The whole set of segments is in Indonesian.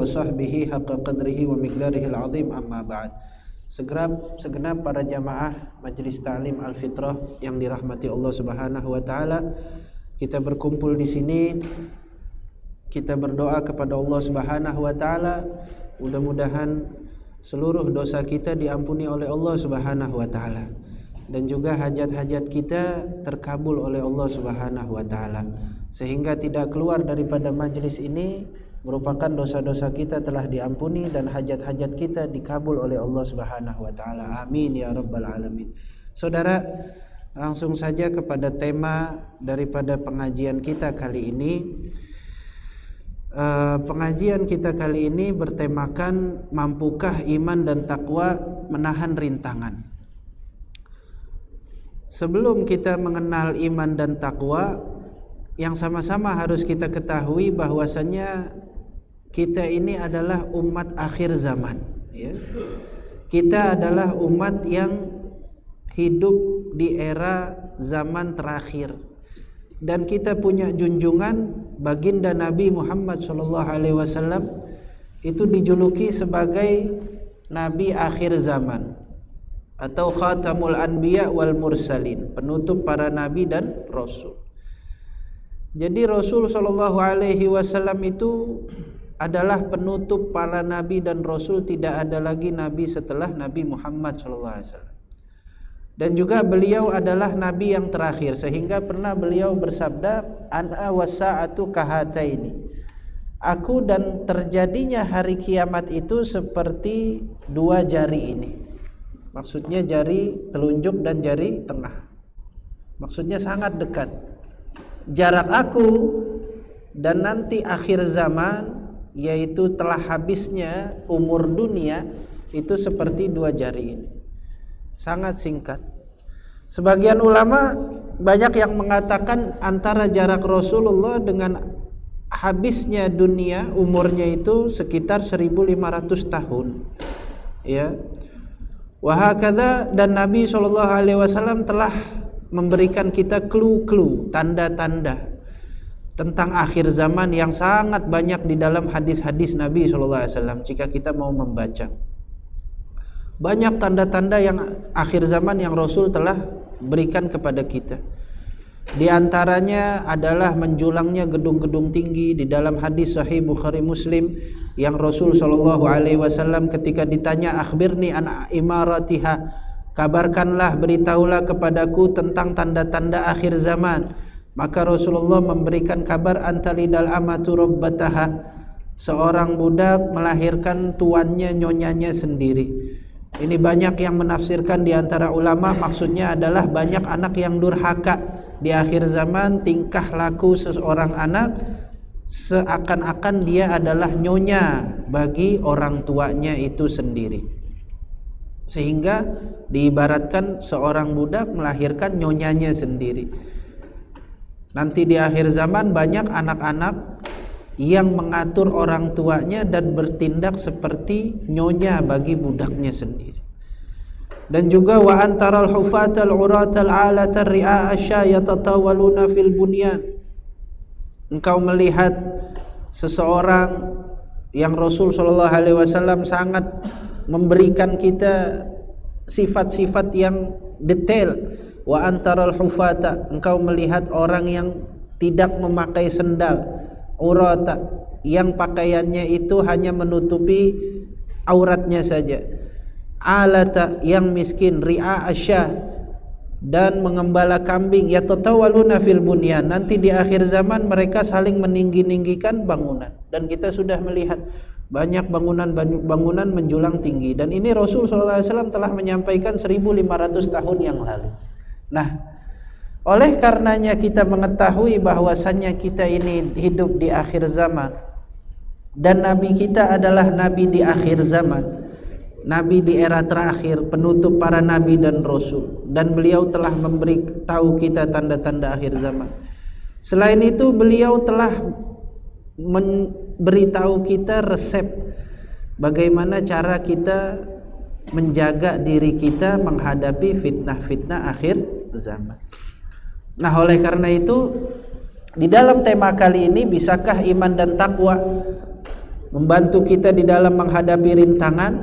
wa sahbihi haqqa qadrihi wa miqdarihil azim, amma ba'd. Segenap para jamaah Majelis Ta'lim Al-Fitrah yang dirahmati Allah Subhanahu wa taala, kita berkumpul di sini, kita berdoa kepada Allah Subhanahu wa taala, mudah-mudahan seluruh dosa kita diampuni oleh Allah Subhanahu wa taala, dan juga hajat-hajat kita terkabul oleh Allah Subhanahu wa taala, sehingga tidak keluar daripada majelis ini merupakan dosa-dosa kita telah diampuni dan hajat-hajat kita dikabul oleh Allah Subhanahu wa taala. Amin ya rabbal alamin. Saudara, langsung saja kepada tema daripada pengajian kita kali ini. Pengajian kita kali ini bertemakan mampukah iman dan takwa menahan rintangan. Sebelum kita mengenal iman dan takwa, yang sama-sama harus kita ketahui bahwasanya kita ini adalah umat akhir zaman, ya. Kita adalah umat yang hidup di era zaman terakhir, dan kita punya junjungan baginda Nabi Muhammad SAW, itu dijuluki sebagai Nabi akhir zaman atau Khatamul Anbiya wal Mursalin, penutup para nabi dan rasul. Jadi Rasul SAW itu adalah penutup para nabi dan rasul, tidak ada lagi nabi setelah Nabi Muhammad SAW. Dan juga beliau adalah nabi yang terakhir, sehingga pernah beliau bersabda, ana wasa'atu kahataini, aku dan terjadinya hari kiamat itu seperti dua jari ini. Maksudnya jari telunjuk dan jari tengah, maksudnya sangat dekat. Jarak aku dan nanti akhir zaman, yaitu telah habisnya umur dunia, itu seperti dua jari ini, sangat singkat. Sebagian ulama banyak yang mengatakan antara jarak Rasulullah dengan habisnya dunia umurnya itu sekitar 1500 tahun, ya. Wahakadha, dan Nabi SAW telah memberikan kita clue-clue, tanda-tanda tentang akhir zaman yang sangat banyak di dalam hadis-hadis Nabi SAW. Jika kita mau membaca, banyak tanda-tanda yang akhir zaman yang Rasul telah berikan kepada kita. Di antaranya adalah menjulangnya gedung-gedung tinggi. Di dalam hadis Sahih Bukhari Muslim yang Rasul SAW ketika ditanya, akhbirni an imaratiha, kabarkanlah, beritahulah kepadaku tentang tanda-tanda akhir zaman. Maka Rasulullah memberikan kabar, antalidal amatu rabbataha, seorang budak melahirkan tuannya, nyonyanya sendiri. Ini banyak yang menafsirkan di antara ulama, maksudnya adalah banyak anak yang durhaka di akhir zaman. Tingkah laku seseorang anak seakan-akan dia adalah nyonya bagi orang tuanya itu sendiri, sehingga diibaratkan seorang budak melahirkan nyonyanya sendiri. Nanti di akhir zaman banyak anak-anak yang mengatur orang tuanya dan bertindak seperti nyonya bagi budaknya sendiri. Dan juga wa antaral hufatal uratal alatar ri'a asya yatatawaluna fil bunyan, engkau melihat seseorang yang Rasul SAW sangat memberikan kita sifat-sifat yang detail. Wa antaral hufata, engkau melihat orang yang tidak memakai sendal, urata, yang pakaiannya itu hanya menutupi auratnya saja, alata, yang miskin, ri'a asya, dan mengembala kambing, yatatawaluna fil bunyan, nanti di akhir zaman mereka saling meninggi-ninggikan bangunan. Dan kita sudah melihat banyak bangunan menjulang tinggi, dan ini Rasul SAW telah menyampaikan 1500 tahun yang lalu. Nah, oleh karenanya kita mengetahui bahwasannya kita ini hidup di akhir zaman, dan Nabi kita adalah Nabi di akhir zaman, Nabi di era terakhir, penutup para Nabi dan Rasul, dan beliau telah memberitahu kita tanda-tanda akhir zaman. Selain itu beliau telah memberitahu kita resep bagaimana cara kita menjaga diri kita menghadapi fitnah-fitnah akhir zaman. Nah, oleh karena itu di dalam tema kali ini, bisakah iman dan takwa membantu kita di dalam menghadapi rintangan,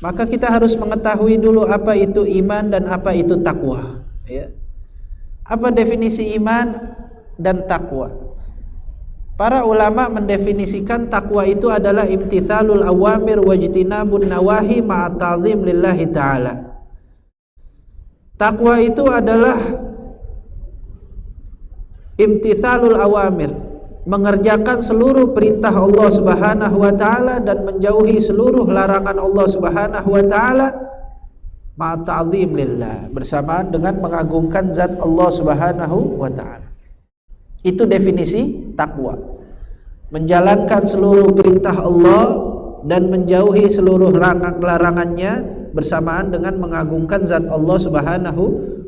maka kita harus mengetahui dulu apa itu iman dan apa itu takwa, ya. Apa definisi iman dan takwa? Para ulama mendefinisikan takwa itu adalah imtithalul awamir wajtinabun nawahi ma'a ta'zim lillahi ta'ala. Takwa itu adalah imtithalul awamir, mengerjakan seluruh perintah Allah Subhanahu wa taala dan menjauhi seluruh larangan Allah Subhanahu wa taala ma'a ta'zim lillah, bersamaan dengan mengagungkan zat Allah Subhanahu wa taala. Itu definisi takwa. Menjalankan seluruh perintah Allah dan menjauhi seluruh larangannya bersamaan dengan mengagungkan zat Allah Subhanahu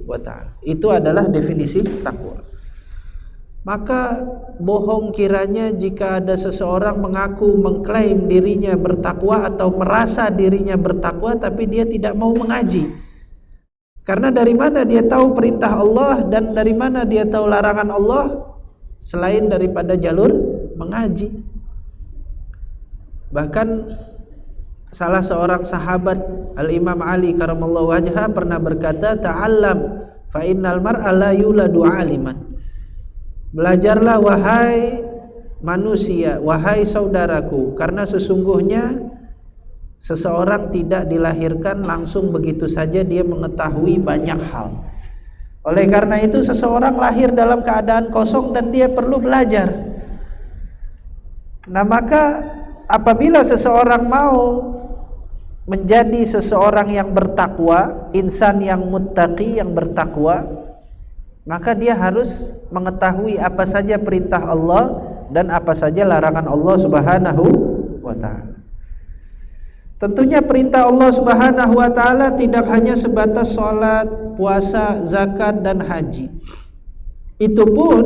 wa taala. Itu adalah definisi takwa. Maka bohong kiranya jika ada seseorang mengaku mengklaim dirinya bertakwa atau merasa dirinya bertakwa tapi dia tidak mau mengaji. Karena dari mana dia tahu perintah Allah dan dari mana dia tahu larangan Allah selain daripada jalur mengaji. Bahkan salah seorang sahabat Al-Imam Ali karamallahu wajhah pernah berkata, ta'allam fa innal mar'a la yuladu 'aliman. Belajarlah wahai manusia, wahai saudaraku, karena sesungguhnya seseorang tidak dilahirkan langsung begitu saja dia mengetahui banyak hal. Oleh karena itu seseorang lahir dalam keadaan kosong dan dia perlu belajar. Nah, maka apabila seseorang mau menjadi seseorang yang bertakwa, insan yang muttaqi, yang bertakwa, maka dia harus mengetahui apa saja perintah Allah dan apa saja larangan Allah Subhanahu wa taala. Tentunya perintah Allah Subhanahu wa taala tidak hanya sebatas salat, puasa, zakat dan haji. Itu pun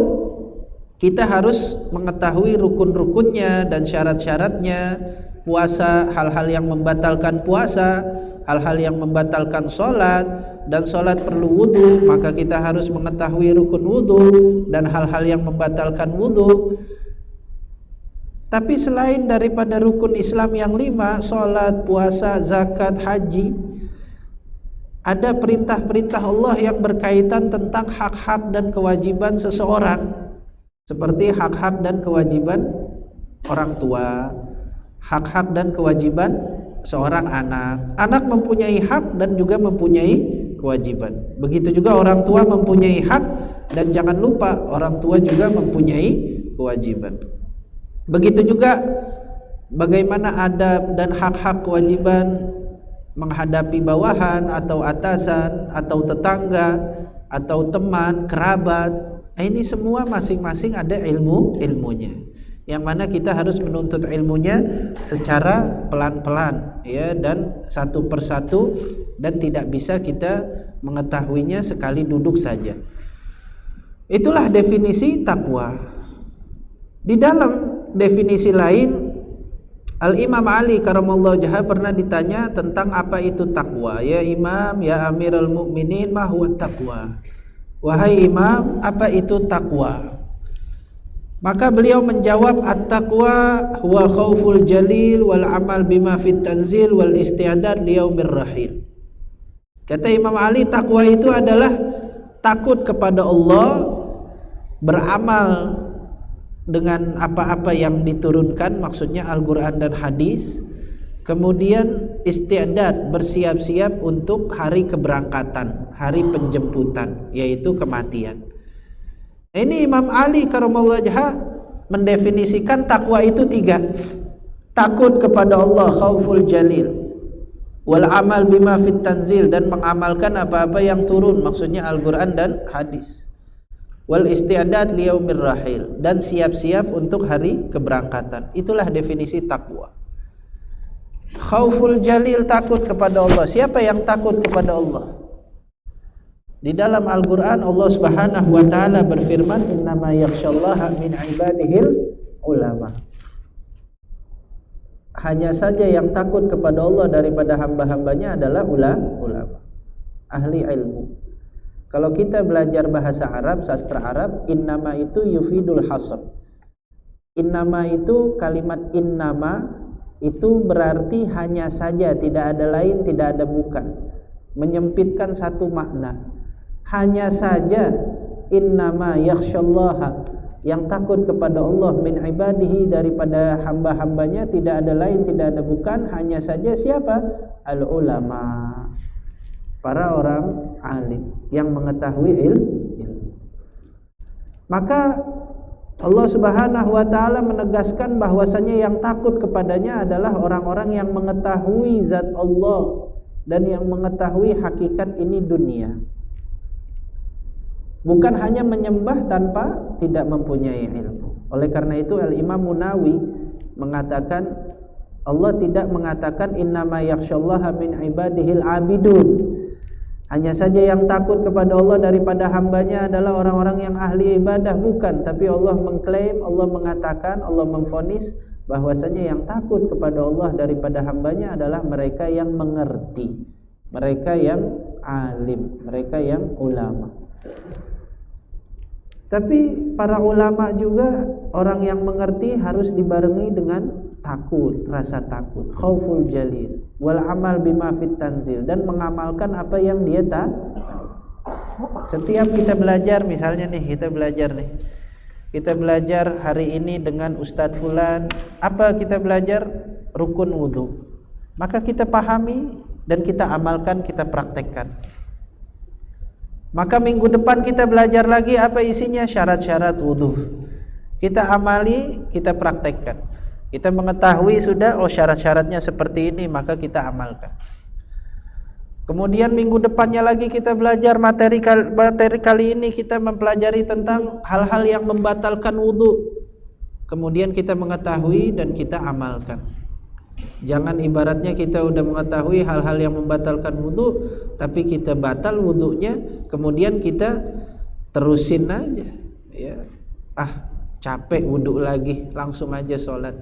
kita harus mengetahui rukun-rukunnya dan syarat-syaratnya. Puasa, hal-hal yang membatalkan puasa, hal-hal yang membatalkan salat, dan salat perlu wudu, maka kita harus mengetahui rukun wudu dan hal-hal yang membatalkan wudu. Tapi selain daripada rukun Islam yang 5, salat, puasa, zakat, haji, ada perintah-perintah Allah yang berkaitan tentang hak-hak dan kewajiban seseorang, seperti hak-hak dan kewajiban orang tua, hak-hak dan kewajiban seorang anak. Anak mempunyai hak dan juga mempunyai kewajiban. Begitu juga orang tua mempunyai hak, dan jangan lupa orang tua juga mempunyai kewajiban. Begitu juga bagaimana adab dan hak-hak kewajiban menghadapi bawahan atau atasan atau tetangga atau teman, kerabat. Ini semua masing-masing ada ilmunya. Yang mana kita harus menuntut ilmunya secara pelan-pelan, ya, dan satu persatu, dan tidak bisa kita mengetahuinya sekali duduk saja. Itulah definisi takwa. Di dalam definisi lain, Al-Imam Ali karamallahu wajhah pernah ditanya tentang apa itu takwa. Ya Imam, ya Amirul Mukminin, ma huwa taqwa? Wahai Imam, apa itu takwa? Maka beliau menjawab, at-taqwa huwa khauful jalil wal amal bima fit tanzil wal isti'dad liyaumir rahil. Kata Imam Ali, takwa itu adalah takut kepada Allah, beramal dengan apa-apa yang diturunkan, maksudnya Al-Quran dan hadis, kemudian isti'dad, bersiap-siap untuk hari keberangkatan, hari penjemputan, yaitu kematian. Ini Imam Ali karamallahu wajhah mendefinisikan takwa itu 3. Takut kepada Allah, khauful jalil, wal amal bima fit tanzil, dan mengamalkan apa-apa yang turun, maksudnya Al-Quran dan hadis, wal isti'dad liyaumir rahil, dan siap-siap untuk hari keberangkatan. Itulah definisi takwa. Khauful jalil, takut kepada Allah. Siapa yang takut kepada Allah? Di dalam Al-Quran Allah Subhanahu wa ta'ala berfirman, innama yakhshallaha min ibadihil ulama. Hanya saja yang takut kepada Allah daripada hamba-hambanya adalah ulama, ahli ilmu. Kalau kita belajar bahasa Arab, sastra Arab, innama itu yufidul hasr. Innama itu, kalimat innama itu berarti hanya saja, tidak ada lain, tidak ada bukan, menyempitkan satu makna. Hanya saja, innama yakhsyallaha, yang takut kepada Allah, min ibadihi, daripada hamba-hambanya, tidak ada lain, tidak ada bukan, hanya saja siapa? Al ulama, para orang alim yang mengetahui ilmu. Maka Allah Subhanahu wa taala menegaskan bahwasanya yang takut kepadanya adalah orang-orang yang mengetahui zat Allah dan yang mengetahui hakikat ini dunia. Bukan hanya menyembah tanpa tidak mempunyai ilmu. Oleh karena itu Al-Imam Munawi mengatakan, Allah tidak mengatakan innama yakhsyallaha min ibadihil abidun. Hanya saja yang takut kepada Allah daripada hambanya adalah orang-orang yang ahli ibadah, bukan. Tapi Allah mengklaim, Allah mengatakan, Allah memvonis bahwasanya yang takut kepada Allah daripada hambanya adalah mereka yang mengerti, mereka yang alim, mereka yang ulama. Tapi para ulama juga, orang yang mengerti harus dibarengi dengan takut, rasa takut, khauful jalil, wal amal bima fit tanzil, dan mengamalkan apa yang dia tahu. Setiap kita belajar, misalnya nih, kita belajar hari ini dengan Ustadz Fulan, apa kita belajar? Rukun wudu. Maka kita pahami dan kita amalkan, kita praktekkan. Maka minggu depan kita belajar lagi, apa isinya? Syarat-syarat wudu. Kita amali, kita praktekkan. Kita mengetahui sudah, oh syarat-syaratnya seperti ini, maka kita amalkan. Kemudian minggu depannya lagi kita belajar materi kali ini kita mempelajari tentang hal-hal yang membatalkan wudu. Kemudian kita mengetahui dan kita amalkan. Jangan ibaratnya kita udah mengetahui hal-hal yang membatalkan wudu, tapi kita batal wudunya, kemudian kita terusin aja, ya. Capek wudu lagi, langsung aja sholat.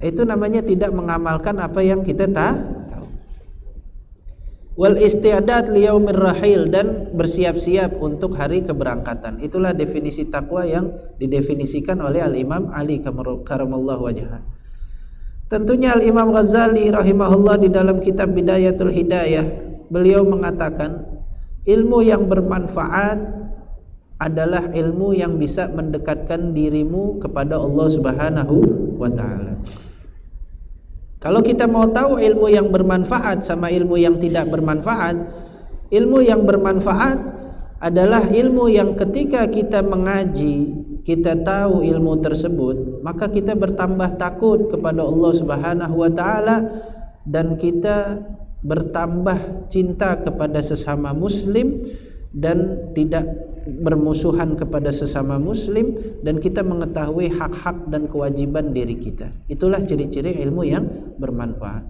Itu namanya tidak mengamalkan apa yang kita tahu. Wal isti'dad liyaumir rahil, dan bersiap-siap untuk hari keberangkatan. Itulah definisi takwa yang didefinisikan oleh Al-Imam Ali karamallahu wajhah. Tentunya Al-Imam Ghazali rahimahullah di dalam kitab Bidayatul Hidayah, beliau mengatakan ilmu yang bermanfaat adalah ilmu yang bisa mendekatkan dirimu kepada Allah Subhanahu wa taala. Kalau kita mau tahu ilmu yang bermanfaat sama ilmu yang tidak bermanfaat, ilmu yang bermanfaat adalah ilmu yang ketika kita mengaji, kita tahu ilmu tersebut, maka kita bertambah takut kepada Allah Subhanahu wa taala dan kita bertambah cinta kepada sesama muslim dan tidak bermusuhan kepada sesama muslim, dan kita mengetahui hak-hak dan kewajiban diri kita. Itulah ciri-ciri ilmu yang bermanfaat.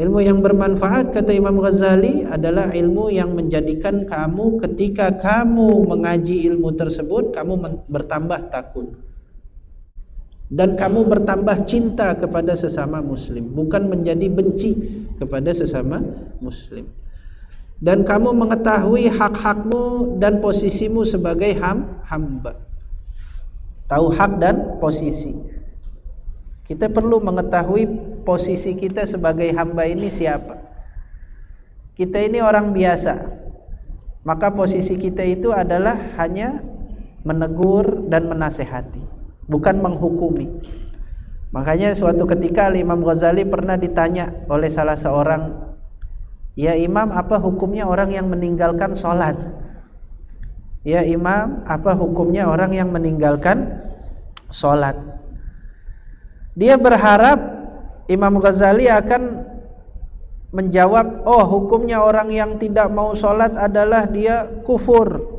Ilmu yang bermanfaat, kata Imam Ghazali, adalah ilmu yang menjadikan kamu ketika kamu mengaji ilmu tersebut, kamu bertambah takut dan kamu bertambah cinta kepada sesama muslim, bukan menjadi benci kepada sesama muslim. Dan kamu mengetahui hak-hakmu dan posisimu sebagai hamba. Tahu hak dan posisi. Kita perlu mengetahui posisi kita sebagai hamba ini siapa. Kita ini orang biasa, maka posisi kita itu adalah hanya menegur dan menasehati, bukan menghukumi. Makanya suatu ketika Imam Ghazali pernah ditanya oleh salah seorang, "Ya Imam, apa hukumnya orang yang meninggalkan sholat?" "Ya Imam, apa hukumnya orang yang meninggalkan sholat?" Dia berharap Imam Ghazali akan menjawab, "Oh, hukumnya orang yang tidak mau sholat adalah dia kufur,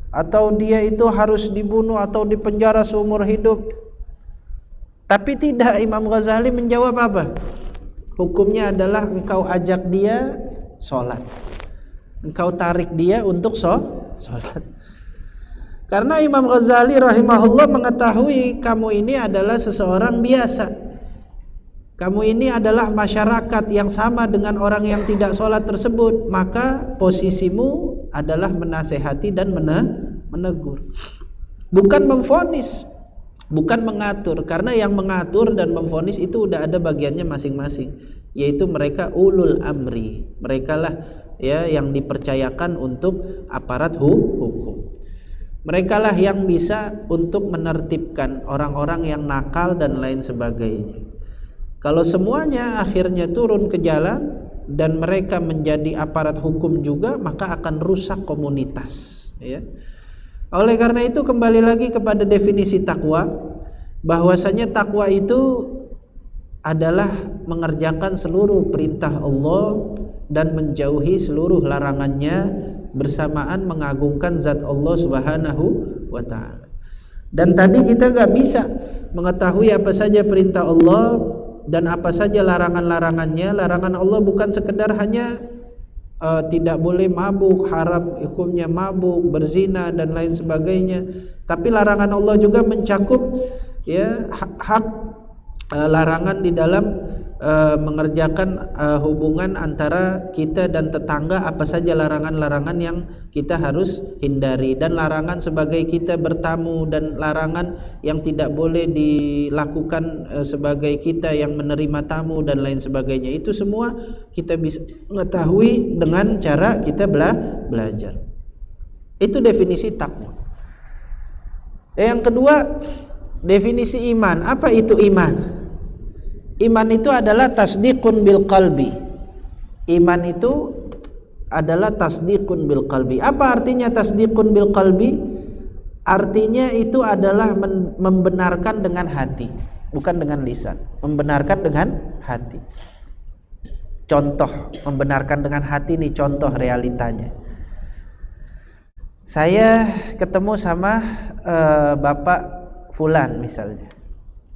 atau dia itu harus dibunuh atau dipenjara seumur hidup." Tapi tidak, Imam Ghazali menjawab apa? Hukumnya adalah engkau ajak dia sholat, engkau tarik dia untuk sholat. Karena Imam Ghazali rahimahullah mengetahui kamu ini adalah seseorang biasa, kamu ini adalah masyarakat yang sama dengan orang yang tidak sholat tersebut, maka posisimu adalah menasehati dan menegur, bukan memvonis, bukan mengatur, karena yang mengatur dan memvonis itu udah ada bagiannya masing-masing, yaitu mereka ulul amri, merekalah ya yang dipercayakan untuk aparat hukum. Merekalah yang bisa untuk menertibkan orang-orang yang nakal dan lain sebagainya. Kalau semuanya akhirnya turun ke jalan dan mereka menjadi aparat hukum juga, maka akan rusak komunitas, ya. Oleh karena itu kembali lagi kepada definisi takwa, bahwasanya takwa itu adalah mengerjakan seluruh perintah Allah dan menjauhi seluruh larangannya bersamaan mengagungkan zat Allah Subhanahu wa ta'ala. Dan tadi kita gak bisa mengetahui apa saja perintah Allah dan apa saja larangan-larangannya. Larangan Allah bukan sekedar hanya tidak boleh mabuk, haram hukumnya mabuk, berzina dan lain sebagainya, tapi larangan Allah juga mencakup ya hak larangan di dalam mengerjakan hubungan antara kita dan tetangga, apa saja larangan-larangan yang kita harus hindari, dan larangan sebagai kita bertamu, dan larangan yang tidak boleh dilakukan sebagai kita yang menerima tamu dan lain sebagainya. Itu semua kita bisa mengetahui dengan cara kita belajar. Itu definisi takwa. Yang kedua, definisi iman. Apa itu iman? Iman itu adalah tasdiqun bil qalbi. Iman itu adalah tasdiqun bil qalbi. Apa artinya tasdiqun bil qalbi? Artinya itu adalah membenarkan dengan hati, bukan dengan lisan. Membenarkan dengan hati. Contoh membenarkan dengan hati nih, contoh realitanya. Saya ketemu sama Bapak Fulan misalnya,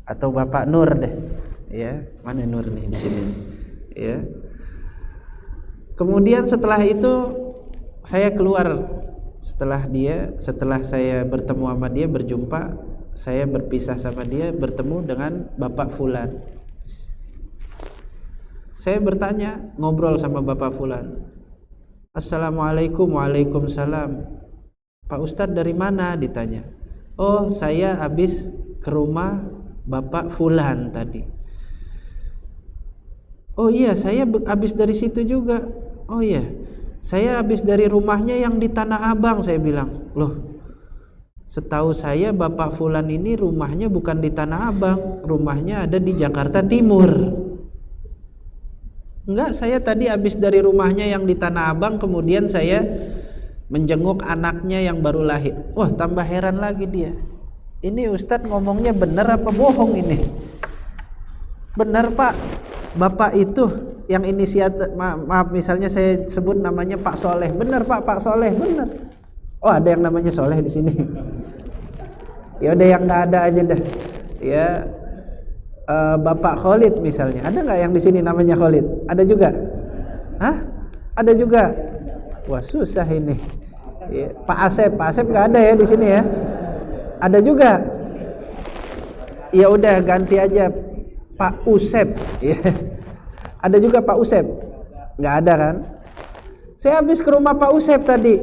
atau Bapak Nur deh. Ya, mana Nur nih di sini? Ya. Kemudian setelah itu saya keluar, setelah saya bertemu sama dia, berjumpa, saya berpisah sama dia, bertemu dengan Bapak Fulan. Saya bertanya, ngobrol sama Bapak Fulan. Assalamualaikum. Waalaikumsalam. Pak Ustadz dari mana? Ditanya. Oh, saya habis ke rumah Bapak Fulan tadi. Oh iya, saya habis dari situ juga. Oh iya, saya habis dari rumahnya yang di Tanah Abang. Saya bilang, loh, setahu saya Bapak Fulan ini rumahnya bukan di Tanah Abang, rumahnya ada di Jakarta Timur. Enggak, saya tadi habis dari rumahnya yang di Tanah Abang, kemudian saya menjenguk anaknya yang baru lahir. Wah, tambah heran lagi dia. Ini Ustadz ngomongnya benar apa bohong ini? Benar Pak, Bapak itu yang inisiatif, maaf misalnya saya sebut namanya Pak Soleh. Benar Pak, Pak Soleh, benar. Oh, ada yang namanya Soleh di sini. Ya udah yang nggak ada aja dah. Ya, Bapak Khalid misalnya. Ada nggak yang di sini namanya Khalid? Ada juga? Hah? Ada juga? Wah, susah ini. Ya, Pak Asep nggak ada ya di sini ya? Ada juga? Ya udah ganti aja Pak Usep. Ya. Ada juga Pak Usep? Nggak ada kan? Saya habis ke rumah Pak Usep tadi.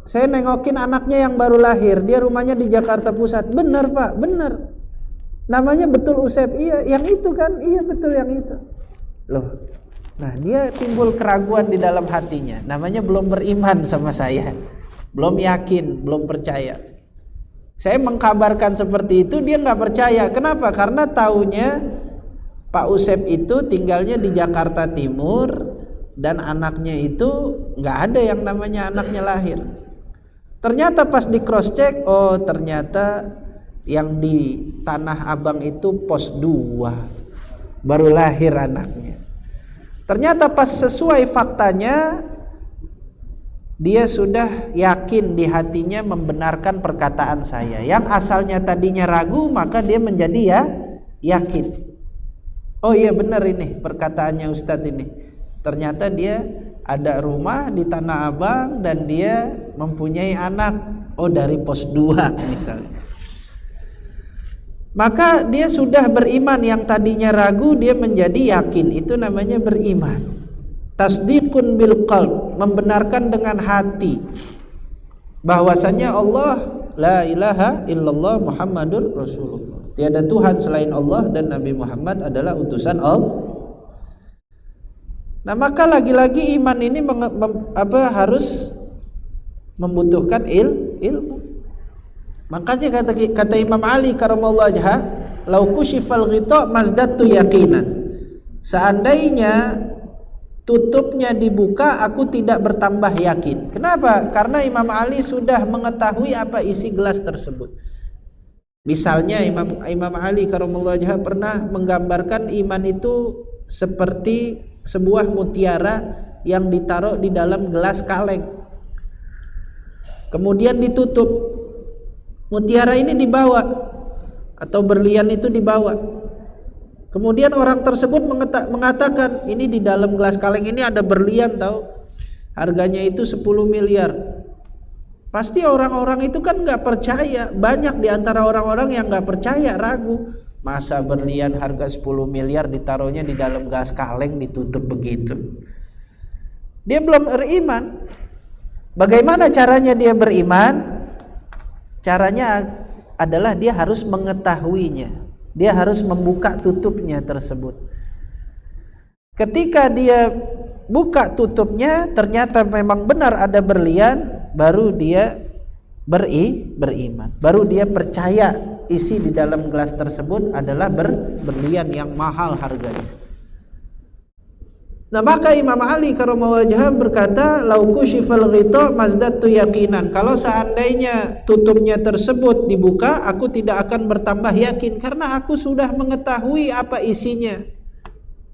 Saya nengokin anaknya yang baru lahir. Dia rumahnya di Jakarta Pusat. Benar Pak, benar. Namanya betul Usep. Iya, yang itu kan? Iya betul yang itu. Loh, nah dia timbul keraguan di dalam hatinya. Namanya belum beriman sama saya. Belum yakin, belum percaya. Saya mengkabarkan seperti itu, dia nggak percaya. Kenapa? Karena taunya Pak Usep itu tinggalnya di Jakarta Timur dan anaknya itu nggak ada yang namanya anaknya lahir. Ternyata pas di cross check, oh ternyata yang di Tanah Abang itu pos 2 baru lahir anaknya. Ternyata pas sesuai faktanya, dia sudah yakin di hatinya membenarkan perkataan saya. Yang asalnya tadinya ragu, maka dia menjadi ya yakin. Oh iya benar ini perkataannya Ustadz ini. Ternyata dia ada rumah di Tanah Abang dan dia mempunyai anak. Oh dari pos 2 misalnya. Maka dia sudah beriman, yang tadinya ragu dia menjadi yakin. Itu namanya beriman. Tasdiqun bil qalb, membenarkan dengan hati bahwasanya Allah la ilaha illallah Muhammadur Rasulullah. Tiada Tuhan selain Allah dan Nabi Muhammad adalah utusan Allah. Nah, maka lagi-lagi iman ini harus membutuhkan ilmu. Makanya kata Imam Ali karamallahu wajhah, lau kushifal ghita mazdadtu yaqinan. Seandainya tutupnya dibuka, aku tidak bertambah yakin. Kenapa? Karena Imam Ali sudah mengetahui apa isi gelas tersebut. Misalnya Imam Ali karamallahu wajhah pernah menggambarkan iman itu seperti sebuah mutiara yang ditaruh di dalam gelas kaleng, kemudian ditutup. Mutiara ini dibawa atau berlian itu dibawa, kemudian orang tersebut mengatakan, ini di dalam gelas kaleng ini ada berlian tahu, harganya itu 10 miliar. Pasti orang-orang itu kan nggak percaya. Banyak di antara orang-orang yang nggak percaya, ragu. Masa berlian harga 10 miliar ditaruhnya di dalam gelas kaleng ditutup begitu? Dia belum beriman. Bagaimana caranya dia beriman? Caranya adalah dia harus mengetahuinya. Dia harus membuka tutupnya tersebut. Ketika dia buka tutupnya, ternyata memang benar ada berlian, baru dia beriman. Baru dia percaya isi di dalam gelas tersebut adalah berlian yang mahal harganya. Nah, maka Imam Ali karramallahu wajhah berkata, lau kushifal ghita mazdadtu yaqinan. Kalau seandainya tutupnya tersebut dibuka, aku tidak akan bertambah yakin karena aku sudah mengetahui apa isinya.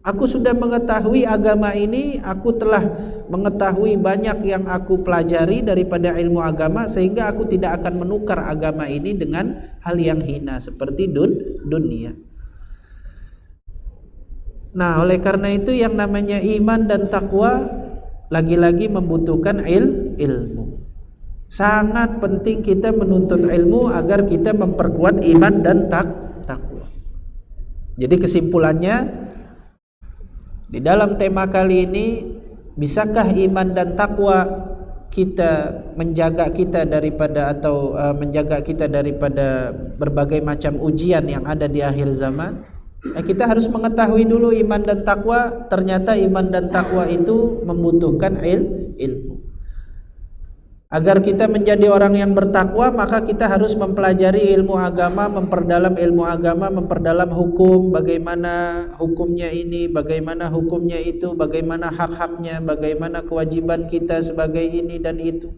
Aku sudah mengetahui agama ini, aku telah mengetahui banyak yang aku pelajari daripada ilmu agama, sehingga aku tidak akan menukar agama ini dengan hal yang hina seperti dunia. Nah, oleh karena itu yang namanya iman dan takwa lagi-lagi membutuhkan ilmu. Sangat penting kita menuntut ilmu agar kita memperkuat iman dan takwa. Jadi kesimpulannya, di dalam tema kali ini, bisakah iman dan takwa kita menjaga kita daripada berbagai macam ujian yang ada di akhir zaman? Kita harus mengetahui dulu iman dan takwa. Ternyata iman dan takwa itu membutuhkan ilmu. Agar kita menjadi orang yang bertakwa, maka kita harus mempelajari ilmu agama, memperdalam ilmu agama, memperdalam hukum, bagaimana hukumnya ini, bagaimana hukumnya itu, bagaimana hak-haknya, bagaimana kewajiban kita sebagai ini dan itu.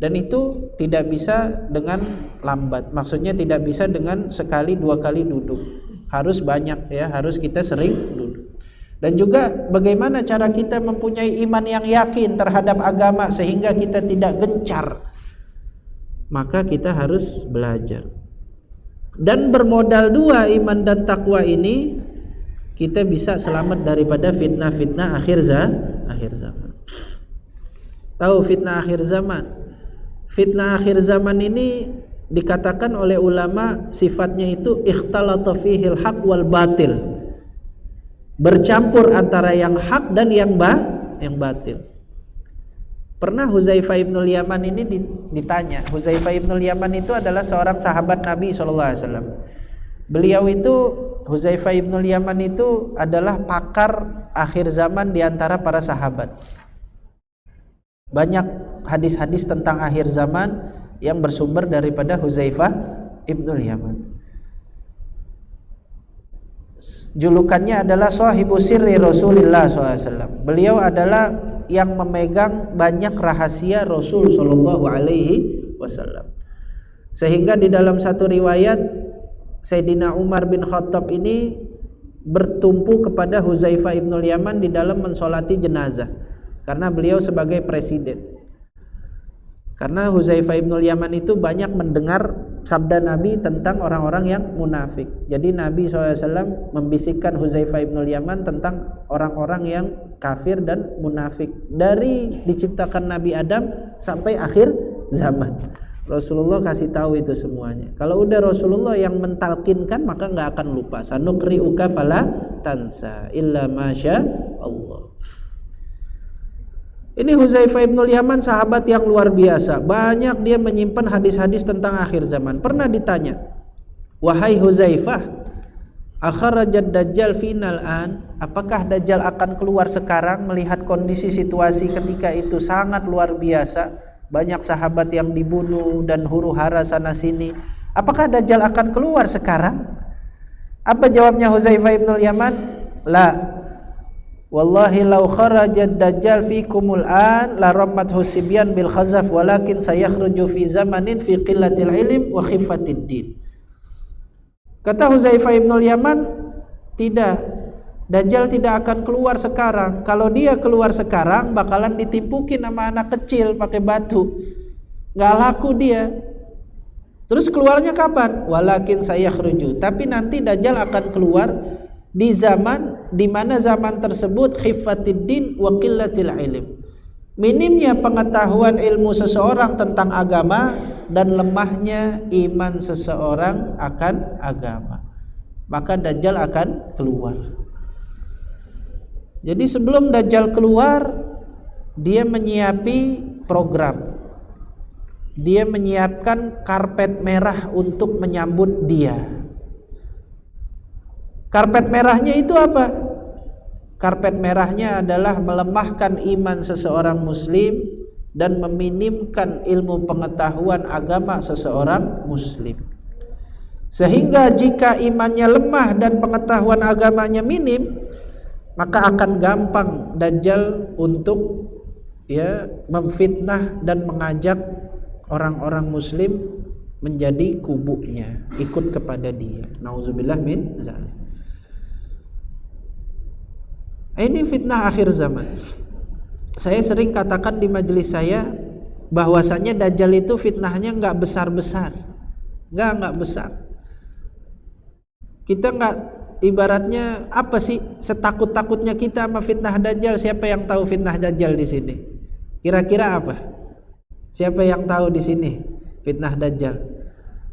Dan itu tidak bisa dengan lambat. Maksudnya tidak bisa dengan sekali dua kali duduk. Harus banyak ya, harus kita sering duduk. Dan juga bagaimana cara kita mempunyai iman yang yakin terhadap agama sehingga kita tidak gencar. Maka kita harus belajar. Dan bermodal dua iman dan takwa ini, kita bisa selamat daripada fitnah-fitnah akhir zaman. Tahu fitnah akhir zaman? Fitnah akhir zaman ini dikatakan oleh ulama sifatnya itu ikhtalata fihil haq wal batil. Bercampur antara yang hak dan yang batil. Pernah Huzaifah ibnul Yaman ini ditanya. Huzaifah ibnul Yaman itu adalah seorang sahabat Nabi SAW. Beliau itu, Huzaifah ibnul Yaman itu adalah pakar akhir zaman di antara para sahabat. Banyak hadis-hadis tentang akhir zaman yang bersumber daripada Huzaifah ibnul Yaman. Julukannya adalah sahibu sirri Rasulullah SAW. Beliau adalah yang memegang banyak rahasia Rasul SAW. Sehingga di dalam satu riwayat, Sayyidina Umar bin Khattab ini bertumpu kepada Huzaifah ibnul Yaman di dalam mensolati jenazah, karena beliau sebagai presiden. Karena Huzaifah ibnul Yaman itu banyak mendengar sabda Nabi tentang orang-orang yang munafik. Jadi Nabi SAW membisikkan Huzaifah ibnul Yaman tentang orang-orang yang kafir dan munafik dari diciptakan Nabi Adam sampai akhir zaman. Rasulullah kasih tahu itu semuanya. Kalau udah Rasulullah yang mentalkinkan, maka nggak akan lupa. Sanuqri'uka fala tansa illa masya Allah. Ini Huzaifah ibnul Yaman, sahabat yang luar biasa. Banyak dia menyimpan hadis-hadis tentang akhir zaman. Pernah ditanya, wahai Huzaifah, akharajad dajjal final an, apakah dajjal akan keluar sekarang? Melihat kondisi situasi ketika itu sangat luar biasa, banyak sahabat yang dibunuh dan huru-hara sana sini. Apakah dajjal akan keluar sekarang? Apa jawabnya Huzaifah ibnul Yaman? La, wallahi law kharajad dajjal fikumul an la rammathu sibyan bil khazaf walakin sayakhruju fi zamanin fi qillatil ilm wa khifatid din. Kata Huzaifah ibnul Yaman, tidak, dajjal tidak akan keluar sekarang. Kalau dia keluar sekarang bakalan ditimpukin sama anak kecil pakai batu, nggak laku dia. Terus keluarnya kapan? Walakin sayakhruju, tapi nanti dajjal akan keluar di zaman di mana zaman tersebut khifatid din wa qillatil ilm, minimnya pengetahuan ilmu seseorang tentang agama dan lemahnya iman seseorang akan agama, maka dajjal akan keluar. Jadi sebelum dajjal keluar, dia menyiapi program, dia menyiapkan karpet merah untuk menyambut dia. Karpet merahnya itu apa? Karpet merahnya adalah melemahkan iman seseorang muslim dan meminimkan ilmu pengetahuan agama seseorang muslim. Sehingga jika imannya lemah dan pengetahuan agamanya minim, maka akan gampang dajjal untuk memfitnah dan mengajak orang-orang muslim menjadi kubunya, ikut kepada dia. Nauzubillah min dzalik. Ini fitnah akhir zaman. Saya sering katakan di majelis saya bahwasanya dajjal itu fitnahnya enggak besar-besar. Enggak besar. Kita enggak, ibaratnya apa sih setakut-takutnya kita sama fitnah dajjal? Siapa yang tahu fitnah dajjal di sini? Kira-kira apa? Siapa yang tahu di sini fitnah dajjal?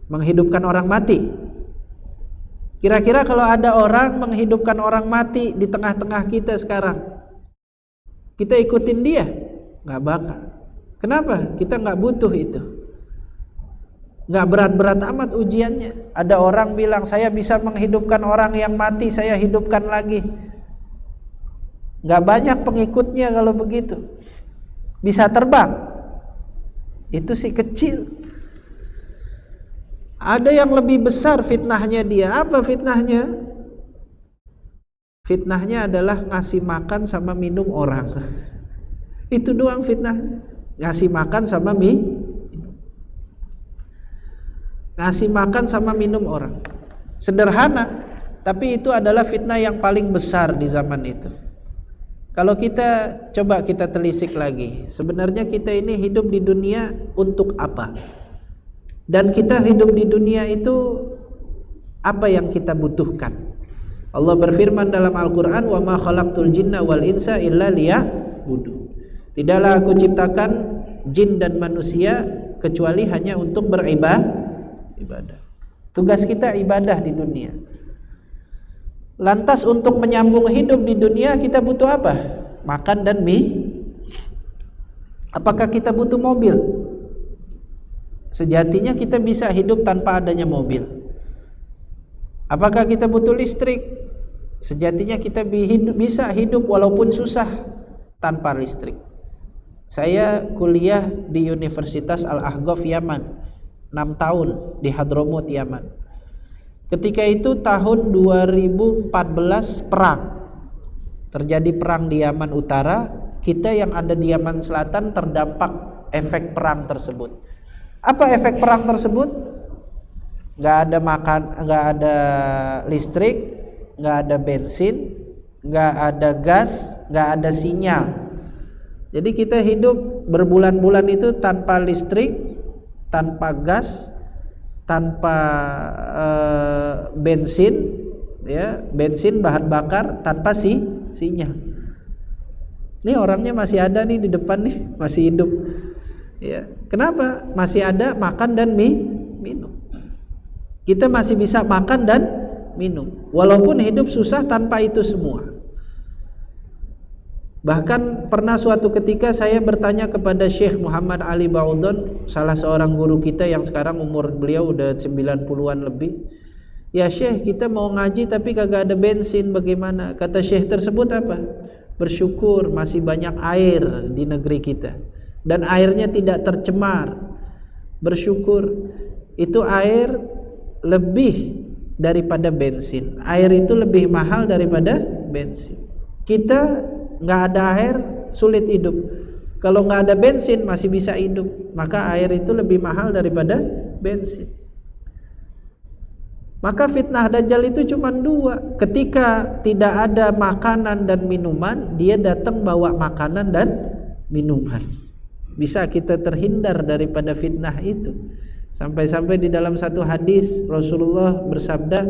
Menghidupkan orang mati. Kira-kira kalau ada orang menghidupkan orang mati di tengah-tengah kita sekarang, kita ikutin dia? Nggak bakal. Kenapa? Kita nggak butuh itu. Nggak berat-berat amat ujiannya. Ada orang bilang, saya bisa menghidupkan orang yang mati, saya hidupkan lagi. Nggak banyak pengikutnya kalau begitu. Bisa terbang, itu sih kecil. Ada yang lebih besar fitnahnya dia. Apa fitnahnya? Fitnahnya adalah ngasih makan sama minum orang. Itu doang fitnah. Ngasih makan sama ngasih makan sama minum orang. Sederhana, tapi itu adalah fitnah yang paling besar di zaman itu. Kalau kita coba kita telisik lagi, sebenarnya kita ini hidup di dunia untuk apa? Dan kita hidup di dunia itu apa yang kita butuhkan? Allah berfirman dalam Al-Quran, wa ma khalaqtul jinna wal insa illa liya'budun. Tidaklah aku ciptakan jin dan manusia kecuali hanya untuk beribadah. Tugas kita ibadah di dunia. Lantas untuk menyambung hidup di dunia kita butuh apa? Makan dan mie. Apakah kita butuh mobil? Sejatinya kita bisa hidup tanpa adanya mobil. Apakah kita butuh listrik? Sejatinya kita bisa hidup walaupun susah tanpa listrik. Saya kuliah di Universitas Al-Ahqaf Yaman 6 tahun di Hadramut Yaman. Ketika itu tahun 2014 perang. Terjadi perang di Yaman Utara. Kita yang ada di Yaman Selatan terdampak efek perang tersebut. Apa efek perang tersebut? Nggak ada makan, nggak ada listrik, nggak ada bensin, nggak ada gas, nggak ada sinyal. Jadi kita hidup berbulan-bulan itu tanpa listrik, tanpa gas, tanpa bensin, bensin bahan bakar, tanpa sinyal. Ini orangnya masih ada nih di depan nih, masih hidup. Ya, kenapa? Masih ada makan dan minum. Kita masih bisa makan dan minum, walaupun hidup susah tanpa itu semua. Bahkan pernah suatu ketika saya bertanya kepada Syekh Muhammad Ali Baudon, salah seorang guru kita yang sekarang umur beliau udah 90-an lebih. Ya Syekh, kita mau ngaji tapi kagak ada bensin, bagaimana? Kata Syekh tersebut apa? Bersyukur masih banyak air di negeri kita dan airnya tidak tercemar. Bersyukur, itu air lebih daripada bensin. Air itu lebih mahal daripada bensin. Kita nggak ada air sulit hidup. Kalau nggak ada bensin masih bisa hidup. Maka air itu lebih mahal daripada bensin. Maka fitnah Dajjal itu cuma dua. Ketika tidak ada makanan dan minuman, dia datang bawa makanan dan minuman. Bisa kita terhindar daripada fitnah itu. Sampai-sampai di dalam satu hadis Rasulullah bersabda,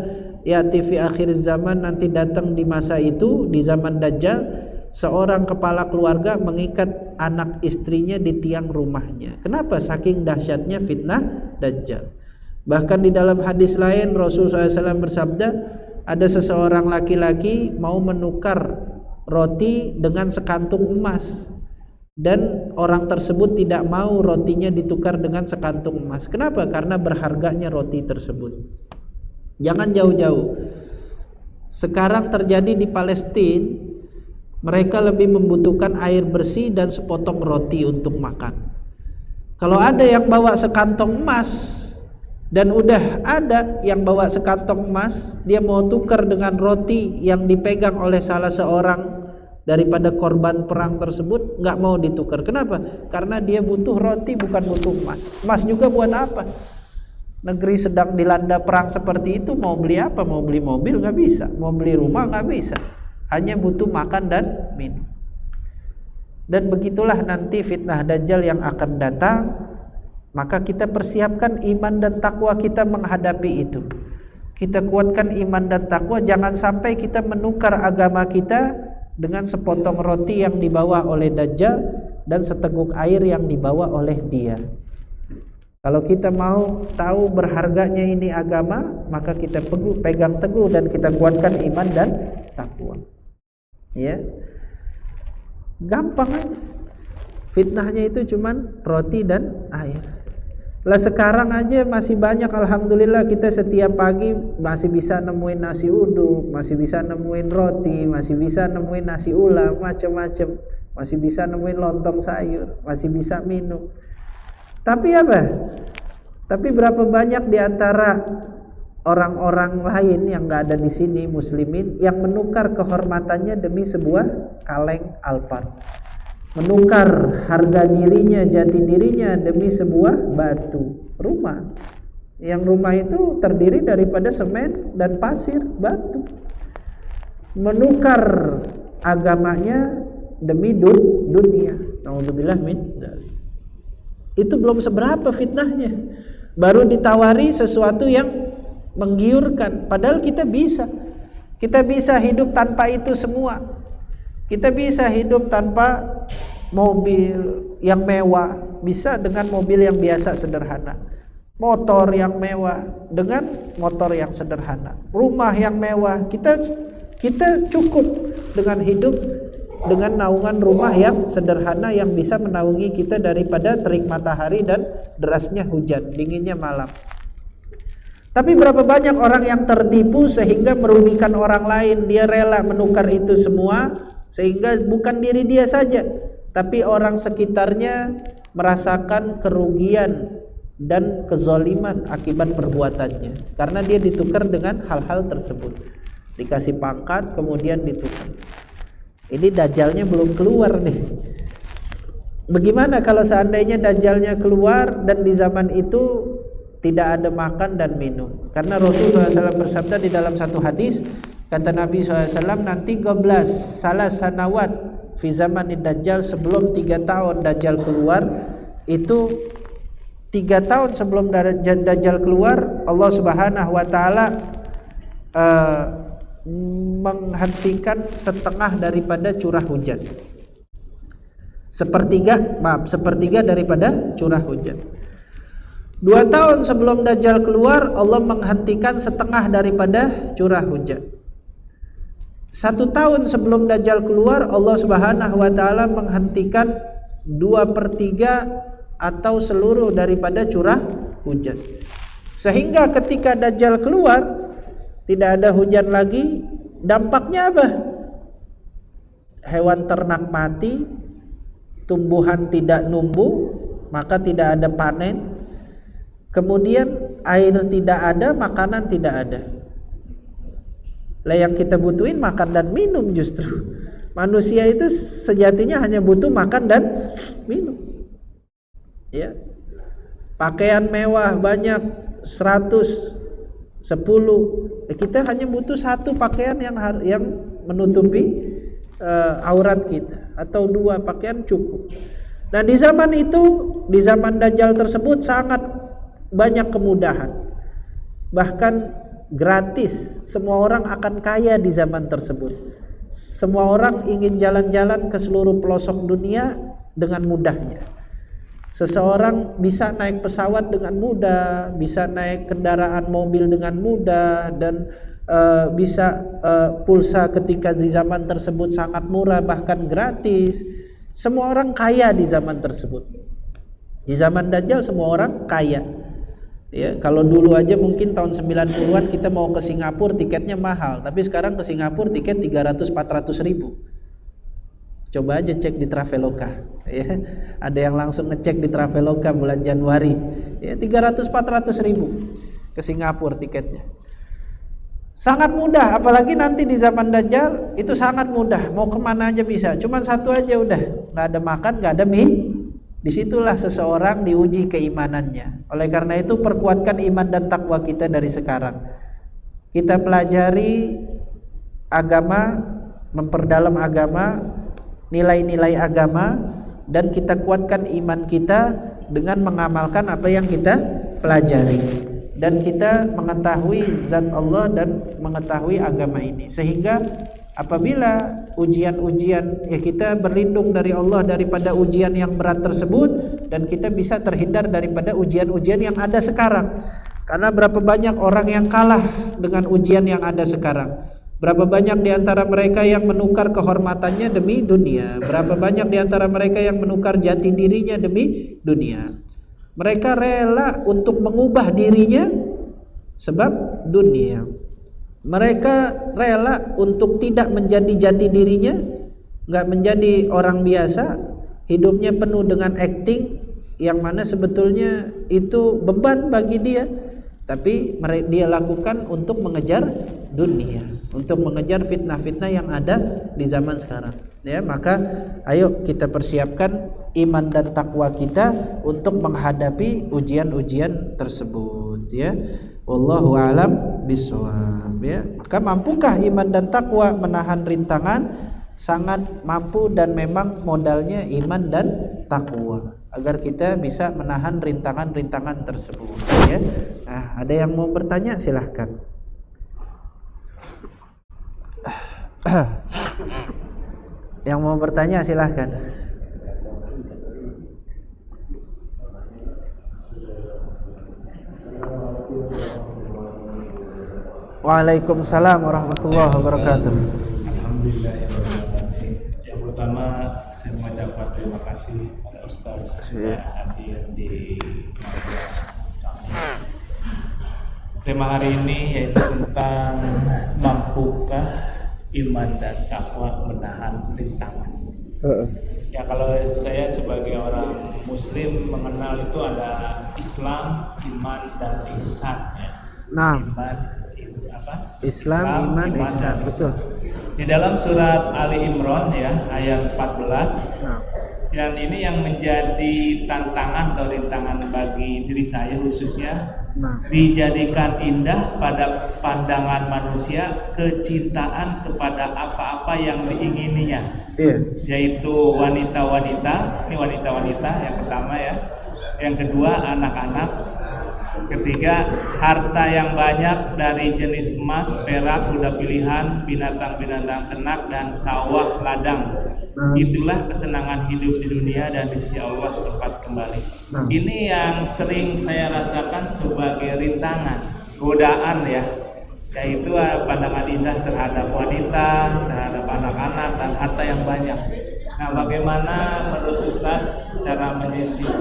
ya'ti fi akhir zaman, nanti datang di masa itu, di zaman Dajjal, seorang kepala keluarga mengikat anak istrinya di tiang rumahnya. Kenapa? Saking dahsyatnya fitnah Dajjal. Bahkan di dalam hadis lain Rasulullah SAW bersabda, ada seseorang laki-laki mau menukar roti dengan sekantung emas, dan orang tersebut tidak mau rotinya ditukar dengan sekantung emas. Kenapa? Karena berharganya roti tersebut. Jangan jauh-jauh. Sekarang terjadi di Palestina, mereka lebih membutuhkan air bersih dan sepotong roti untuk makan. Kalau ada yang bawa sekantong emas, dan udah ada yang bawa sekantong emas, dia mau tukar dengan roti yang dipegang oleh salah seorang daripada korban perang tersebut, nggak mau ditukar. Kenapa? Karena dia butuh roti, bukan butuh emas. Emas juga buat apa? Negeri sedang dilanda perang seperti itu, mau beli apa? Mau beli mobil nggak bisa, mau beli rumah nggak bisa, hanya butuh makan dan minum. Dan begitulah nanti fitnah Dajjal yang akan datang. Maka kita persiapkan iman dan takwa kita menghadapi itu. Kita kuatkan iman dan takwa, jangan sampai kita menukar agama kita dengan sepotong roti yang dibawa oleh Dajjal dan seteguk air yang dibawa oleh dia. Kalau kita mau tahu berharganya ini agama, maka kita pegang teguh dan kita kuatkan iman dan takwa. Ya. Gampang aja. Fitnahnya itu cuman roti dan air. Lah sekarang aja masih banyak, alhamdulillah, kita setiap pagi masih bisa nemuin nasi uduk, masih bisa nemuin roti, masih bisa nemuin nasi ulam, macam-macam, masih bisa nemuin lontong sayur, masih bisa minum. Tapi apa? Tapi berapa banyak di antara orang-orang lain yang nggak ada di sini, muslimin, yang menukar kehormatannya demi sebuah kaleng Alphard, menukar harga dirinya, jati dirinya demi sebuah batu rumah, yang rumah itu terdiri daripada semen dan pasir, batu. Menukar agamanya demi dunia. Nauzubillah min dzalik. Itu belum seberapa fitnahnya, baru ditawari sesuatu yang menggiurkan. Padahal kita bisa hidup tanpa itu semua. Kita bisa hidup tanpa mobil yang mewah, bisa dengan mobil yang biasa sederhana. Motor yang mewah dengan motor yang sederhana. Rumah yang mewah, kita cukup dengan hidup dengan naungan rumah yang sederhana yang bisa menaungi kita daripada terik matahari dan derasnya hujan, dinginnya malam. Tapi berapa banyak orang yang tertipu sehingga merugikan orang lain. Dia rela menukar itu semua, sehingga bukan diri dia saja, tapi orang sekitarnya merasakan kerugian dan kezaliman akibat perbuatannya, karena dia ditukar dengan hal-hal tersebut. Dikasih pangkat kemudian ditukar. Ini Dajjalnya belum keluar nih. Bagaimana kalau seandainya Dajjalnya keluar dan di zaman itu tidak ada makan dan minum? Karena Rasulullah SAW bersabda di dalam satu hadis, kata Nabi SAW, nanti 12 salah sanawat fi zamanid Dajjal, sebelum 3 tahun Dajjal keluar, itu 3 tahun sebelum Dajjal keluar, Allah Subhanahu wa taala menghentikan setengah daripada curah hujan. Sepertiga daripada curah hujan. 2 tahun sebelum Dajjal keluar, Allah menghentikan setengah daripada curah hujan. 1 tahun sebelum Dajjal keluar, Allah Subhanahu wa taala menghentikan 2/3 atau seluruh daripada curah hujan. Sehingga ketika Dajjal keluar tidak ada hujan lagi. Dampaknya apa? Hewan ternak mati, tumbuhan tidak numbuh, maka tidak ada panen. Kemudian air tidak ada, makanan tidak ada. Lah yang kita butuhin makan dan minum justru. Manusia itu sejatinya hanya butuh makan dan minum. Ya. Pakaian mewah banyak 100, 10. Kita hanya butuh 1 pakaian yang menutupi aurat kita, atau 2 pakaian cukup. Nah, di zaman itu, di zaman Dajjal tersebut sangat banyak kemudahan. Bahkan gratis. Semua orang akan kaya di zaman tersebut. Semua orang ingin jalan-jalan ke seluruh pelosok dunia dengan mudahnya. Seseorang bisa naik pesawat dengan mudah, bisa naik kendaraan mobil dengan mudah, dan bisa pulsa ketika di zaman tersebut sangat murah, bahkan gratis. Semua orang kaya di zaman tersebut. Di zaman Dajjal semua orang kaya. Ya, kalau dulu aja mungkin tahun 90-an kita mau ke Singapura tiketnya mahal, tapi sekarang ke Singapura tiket 300-400 ribu. Coba aja cek di Traveloka, ya. Ada yang langsung ngecek di Traveloka bulan Januari, ya 300-400 ribu ke Singapura tiketnya. Sangat mudah, apalagi nanti di zaman Dajjal itu sangat mudah, mau kemana aja bisa. Cuman 1 aja udah, nggak ada makan, nggak ada mie. Disitulah seseorang diuji keimanannya. Oleh karena itu perkuatkan iman dan takwa kita dari sekarang. Kita pelajari agama, memperdalam agama, nilai-nilai agama, dan kita kuatkan iman kita dengan mengamalkan apa yang kita pelajari. Dan kita mengetahui zat Allah dan mengetahui agama ini, sehingga apabila ujian-ujian, ya kita berlindung dari Allah daripada ujian yang berat tersebut, dan kita bisa terhindar daripada ujian-ujian yang ada sekarang. Karena berapa banyak orang yang kalah dengan ujian yang ada sekarang. Berapa banyak di antara mereka yang menukar kehormatannya demi dunia. Berapa banyak di antara mereka yang menukar jati dirinya demi dunia. Mereka rela untuk mengubah dirinya sebab dunia. Mereka rela untuk tidak menjadi jati dirinya, nggak menjadi orang biasa, hidupnya penuh dengan acting yang mana sebetulnya itu beban bagi dia, tapi dia lakukan untuk mengejar dunia, untuk mengejar fitnah-fitnah yang ada di zaman sekarang. Ya, maka ayo kita persiapkan iman dan takwa kita untuk menghadapi ujian-ujian tersebut, ya. Wallahu a'lam bishawab, ya. Maka mampukah iman dan takwa menahan rintangan? Sangat mampu, dan memang modalnya iman dan takwa agar kita bisa menahan rintangan-rintangan tersebut, ya. Nah, ada yang mau bertanya silahkan. Yang mau bertanya silahkan. Waalaikumsalam warahmatullahi wabarakatuh. Alhamdulillah. Yang pertama saya mengucapkan terima kasih pada Ustaz sudah hadir di kami. Tema hari ini yaitu tentang mampukah iman dan takwa menahan rintangan. Ya, kalau saya sebagai orang Muslim mengenal itu ada Islam, iman, dan ihsan. Ya. Nah, Islam, iman, ihsan, betul. Di dalam surat Ali Imran ya ayat 14. Nah. Dan ini yang menjadi tantangan atau rintangan bagi diri saya khususnya. Nah. Dijadikan indah pada pandangan manusia kecintaan kepada apa-apa yang diingininya. Iya. Yaitu wanita-wanita, ini wanita-wanita yang pertama ya. Yang kedua anak-anak. Ketiga, harta yang banyak dari jenis emas, perak, kuda pilihan, binatang-binatang ternak, dan sawah ladang. Itulah kesenangan hidup di dunia dan di sisi Allah tempat kembali. Ini yang sering saya rasakan sebagai rintangan, godaan ya. yaitu pandangan indah terhadap wanita, terhadap anak-anak dan harta yang banyak. Nah, bagaimana menurut Ustaz cara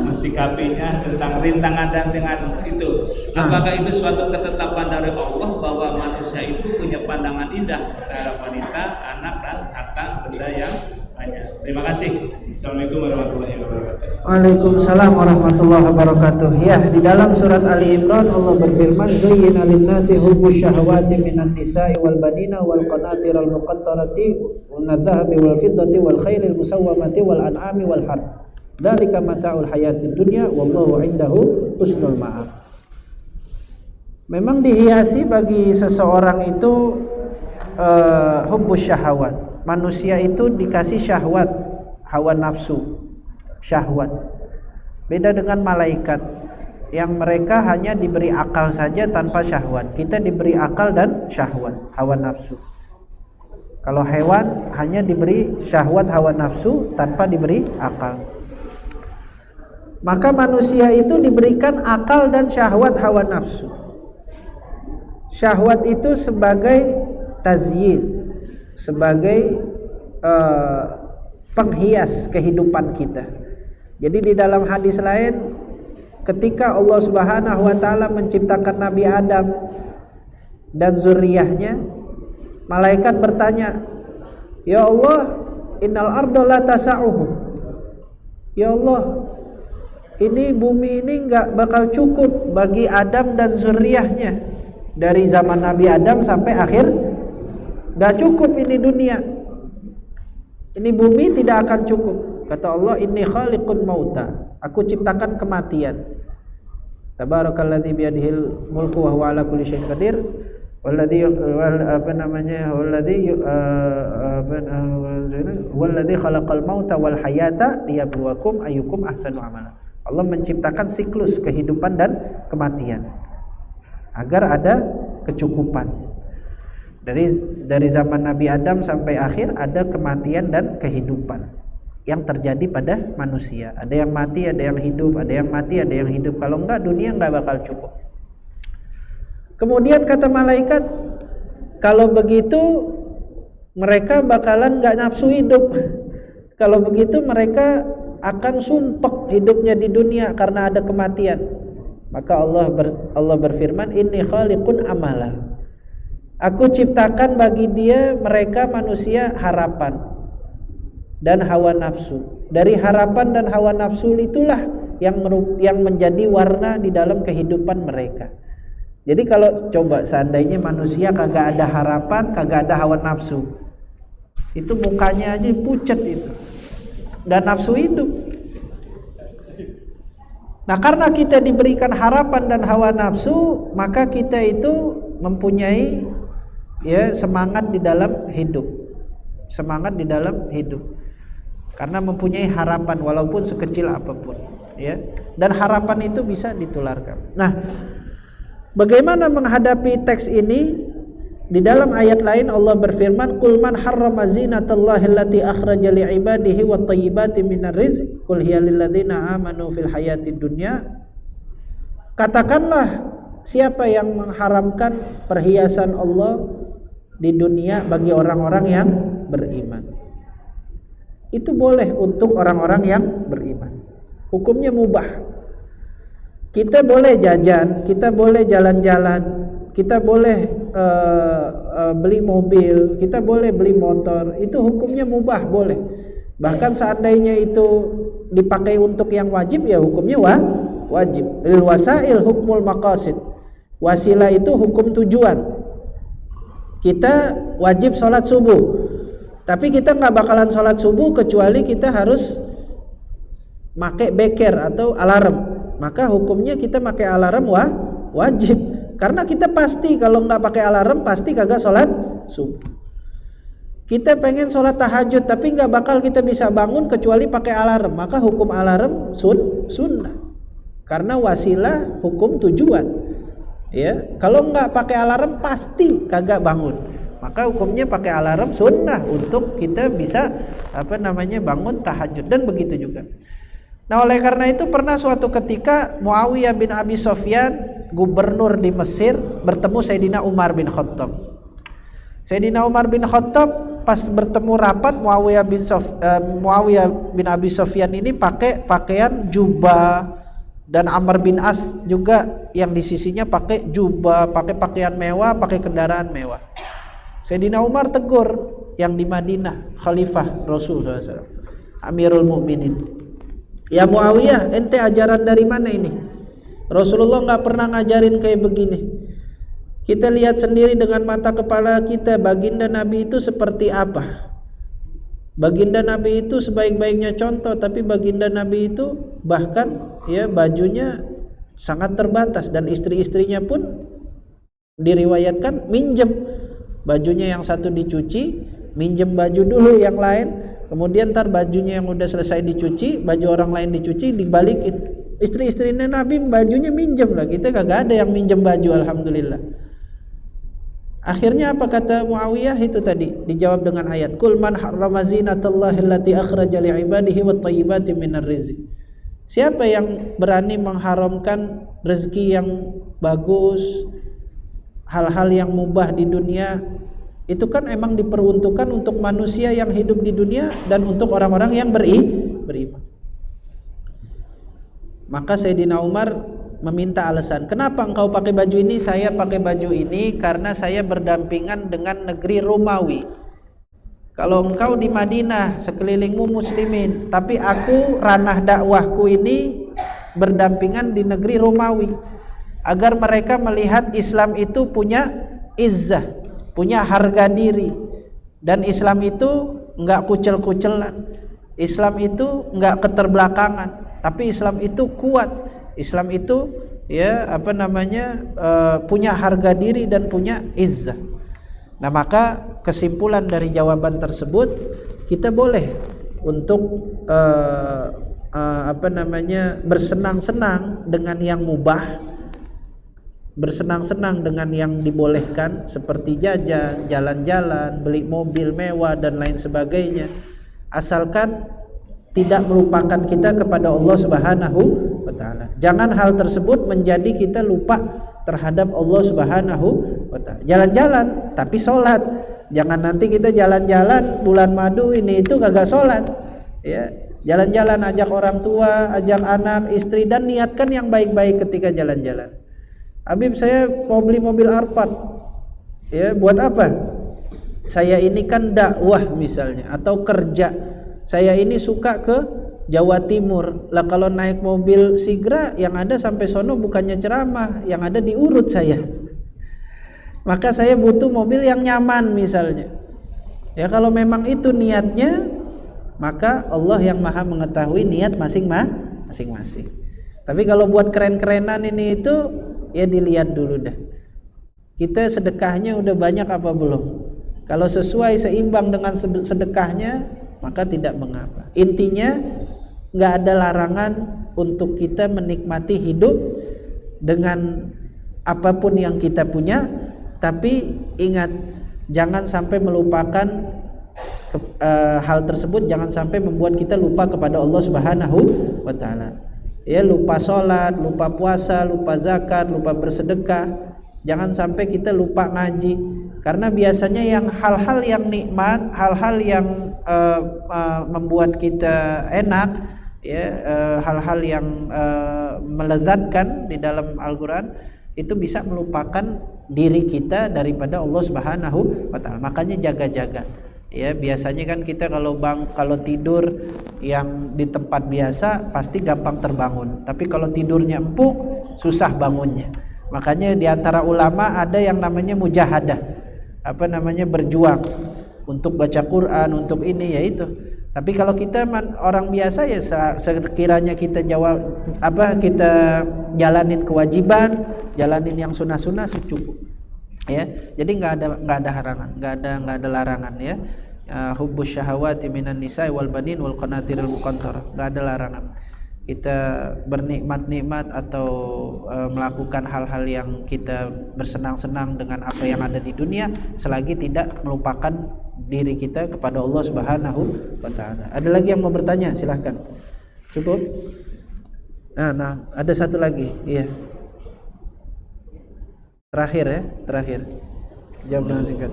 mensikapinya tentang rintangan dan dengan itu? Apakah itu suatu ketetapan dari Allah bahwa manusia itu punya pandangan indah terhadap wanita, anak dan harta benda yang banyak? Terima kasih. Assalamualaikum warahmatullahi wabarakatuh. Waalaikumsalam warahmatullahi wabarakatuh. Ya, di dalam surat Ali Imran Allah berfirman, "Zuyyina lin-nasi hubbus syahawati minan nisa'i wal banina wal qanatiril muqattarati wan-dhahabi wal fiddati wal khailil musawwamati wal an'ami wal harth. Dzalika mata'ul hayatid dunya wallahu 'indahu husnul ma'ab." Memang dihiasi bagi seseorang itu hubbus syahawat. Manusia itu dikasih syahwat, hawa nafsu, syahwat. Beda dengan malaikat yang mereka hanya diberi akal saja tanpa syahwat. Kita diberi akal dan syahwat, hawa nafsu. Kalau hewan hanya diberi syahwat, hawa nafsu tanpa diberi akal. Maka manusia itu diberikan akal dan syahwat, hawa nafsu. Syahwat itu sebagai tazyin, sebagai penghias kehidupan kita. Jadi di dalam hadis lain, ketika Allah Subhanahu wa taala menciptakan Nabi Adam dan zuriyahnya, malaikat bertanya, "Ya Allah, innal arda la tasa'uhum." Ya Allah, ini bumi ini enggak bakal cukup bagi Adam dan zuriyahnya. Dari zaman Nabi Adam sampai akhir, enggak cukup ini dunia. Ini bumi tidak akan cukup. Kata Allah, "Inni khaliqun mauta." Aku ciptakan kematian. Tabarakalladzi biyadihil mulku wa huwa ala kulli syai'in qadir. Walladzi khalaqal mauta wal hayata liyabluwakum ayyukum ahsanu amala. Allah menciptakan siklus kehidupan dan kematian agar ada kecukupan. Dari zaman Nabi Adam sampai akhir ada kematian dan kehidupan yang terjadi pada manusia. Ada yang mati, ada yang hidup, ada yang mati, ada yang hidup. Kalau enggak, dunia enggak bakal cukup. Kemudian kata malaikat, kalau begitu mereka bakalan enggak nafsu hidup. Kalau begitu mereka akan sumpek hidupnya di dunia karena ada kematian. Maka Allah berfirman, "Inni khaliqun amala." Aku ciptakan bagi mereka manusia harapan dan hawa nafsu. Dari harapan dan hawa nafsu itulah yang menjadi warna di dalam kehidupan mereka. Jadi kalau coba seandainya manusia kagak ada harapan, kagak ada hawa nafsu, itu mukanya aja pucat itu, dan nafsu hidup. Nah, karena kita diberikan harapan dan hawa nafsu, maka kita itu mempunyai semangat di dalam hidup. Semangat di dalam hidup. Karena mempunyai harapan walaupun sekecil apapun, ya. Dan harapan itu bisa ditularkan. Nah, bagaimana menghadapi teks ini? Di dalam ayat lain Allah berfirman, "Qul man harrama zinatallahi allati akhraja li'ibadihi wat thayyibati minar rizq, qul hiya lil ladzina amanu fil hayatid dunya." Katakanlah, siapa yang mengharamkan perhiasan Allah di dunia bagi orang-orang yang beriman? Itu boleh untuk orang-orang yang beriman. Hukumnya mubah. Kita boleh jajan, kita boleh jalan-jalan, kita boleh beli mobil, kita boleh beli motor. Itu hukumnya mubah, boleh. Bahkan seandainya itu dipakai untuk yang wajib, ya hukumnya wajib. Lil wasail hukmul maqasid. Wasilah itu hukum tujuan. Kita wajib sholat subuh, tapi kita nggak bakalan sholat subuh kecuali kita harus pakai beker atau alarm. Maka hukumnya kita pakai alarm wajib, karena kita pasti kalau nggak pakai alarm pasti kagak sholat subuh. Kita pengen sholat tahajud tapi nggak bakal kita bisa bangun kecuali pakai alarm, maka hukum alarm sunnah, karena wasilah hukum tujuan. Ya, kalau nggak pakai alarm pasti kagak bangun. Maka hukumnya pakai alarm sunnah untuk kita bisa bangun tahajud, dan begitu juga. Nah, oleh karena itu pernah suatu ketika Muawiyah bin Abi Sufyan gubernur di Mesir bertemu Sayyidina Umar bin Khattab. Sayyidina Umar bin Khattab pas bertemu rapat Muawiyah bin Abi Sufyan ini pakai pakaian jubah, dan Amr bin As juga yang di sisinya pakai jubah, pakai pakaian mewah, pakai kendaraan mewah. Sayyidina Umar tegur yang di Madinah, Khalifah Rasul SAW, Amirul Mukminin, ya Muawiyah, ente ajaran dari mana ini? Rasulullah nggak pernah ngajarin kayak begini. Kita lihat sendiri dengan mata kepala kita baginda Nabi itu seperti apa. Baginda Nabi itu sebaik-baiknya contoh, tapi baginda Nabi itu bahkan ya bajunya sangat terbatas, dan istri-istrinya pun diriwayatkan minjem bajunya, yang satu dicuci, minjem baju dulu yang lain, kemudian ntar bajunya yang udah selesai dicuci, baju orang lain dicuci, dibalikin. Istri-istrinya Nabi bajunya minjem lah, kita kagak ada yang minjem baju, alhamdulillah. Akhirnya apa kata Muawiyah itu tadi? Dijawab dengan ayat, Qul man harrama zinatallahi allati akhraja li'ibadihi wat thayyibati minar rizq. Siapa yang berani mengharamkan rezeki yang bagus, hal-hal yang mubah di dunia, itu kan emang diperuntukkan untuk manusia yang hidup di dunia dan untuk orang-orang yang beriman. Maka Sayyidina Umar meminta alasan, kenapa engkau pakai baju ini? Saya pakai baju ini karena saya berdampingan dengan negeri Romawi. Kalau engkau di Madinah, sekelilingmu muslimin, tapi aku ranah dakwahku ini berdampingan di negeri Romawi, agar mereka melihat Islam itu punya izzah, punya harga diri, dan Islam itu enggak kucel-kucelan, Islam itu enggak keterbelakangan, tapi Islam itu kuat. Islam itu ya punya harga diri dan punya izzah. Nah, maka kesimpulan dari jawaban tersebut, kita boleh untuk bersenang-senang dengan yang mubah, bersenang-senang dengan yang dibolehkan seperti jajan, jalan-jalan, beli mobil mewah dan lain sebagainya, asalkan tidak melupakan kita kepada Allah Subhanahu wa ta'ala. Jangan hal tersebut menjadi kita lupa terhadap Allah Subhanahu wa ta'ala. Jalan-jalan tapi sholat. Jangan nanti kita jalan-jalan bulan madu ini itu kagak sholat ya. Jalan-jalan, ajak orang tua, ajak anak, istri, dan niatkan yang baik-baik ketika jalan-jalan. Habib, saya mau beli mobil Alphard ya, buat apa? Saya ini kan dakwah misalnya, atau kerja. Saya ini suka ke Jawa Timur. Lah kalau naik mobil Sigra yang ada sampai sono bukannya ceramah, yang ada diurut saya. Maka saya butuh mobil yang nyaman misalnya. Ya kalau memang itu niatnya, maka Allah yang Maha mengetahui niat masing-masing. Tapi kalau buat keren-kerenan ini itu, ya dilihat dulu dah. Kita sedekahnya udah banyak apa belum? Kalau sesuai seimbang dengan sedekahnya, maka tidak mengapa. Intinya nggak ada larangan untuk kita menikmati hidup dengan apapun yang kita punya, tapi ingat jangan sampai melupakan hal tersebut, jangan sampai membuat kita lupa kepada Allah Subhanahu wa ta'ala. Ya, lupa sholat, lupa puasa, lupa zakat, lupa bersedekah. Jangan sampai kita lupa ngaji, karena biasanya yang hal-hal yang nikmat, hal-hal yang membuat kita enak, ya, hal-hal yang melezatkan di dalam Al-Quran itu bisa melupakan diri kita daripada Allah Subhanahu wa ta'ala. Makanya jaga-jaga. Ya, biasanya kan kita kalau tidur yang di tempat biasa pasti gampang terbangun, tapi kalau tidurnya empuk susah bangunnya. Makanya di antara ulama ada yang namanya mujahadah, berjuang untuk baca Quran, untuk ini, ya itu. Tapi kalau kita orang biasa, ya sekiranya kita kita jalanin kewajiban, jalanin yang sunnah-sunnah cukup. Ya, jadi nggak ada harangan, nggak ada larangan ya. Hubbus syahawati minan nisa'i wal banin wal qanatiril muqantarah, nggak ada larangan. Kita bernikmat-nikmat atau melakukan hal-hal yang kita bersenang-senang dengan apa yang ada di dunia, selagi tidak melupakan diri kita kepada Allah Subhanahu wa ta'ala. Ada lagi yang mau bertanya? Silahkan. Cukup? Nah, ada satu lagi. Iya. Terakhir ya, terakhir. Jawab dengan singkat.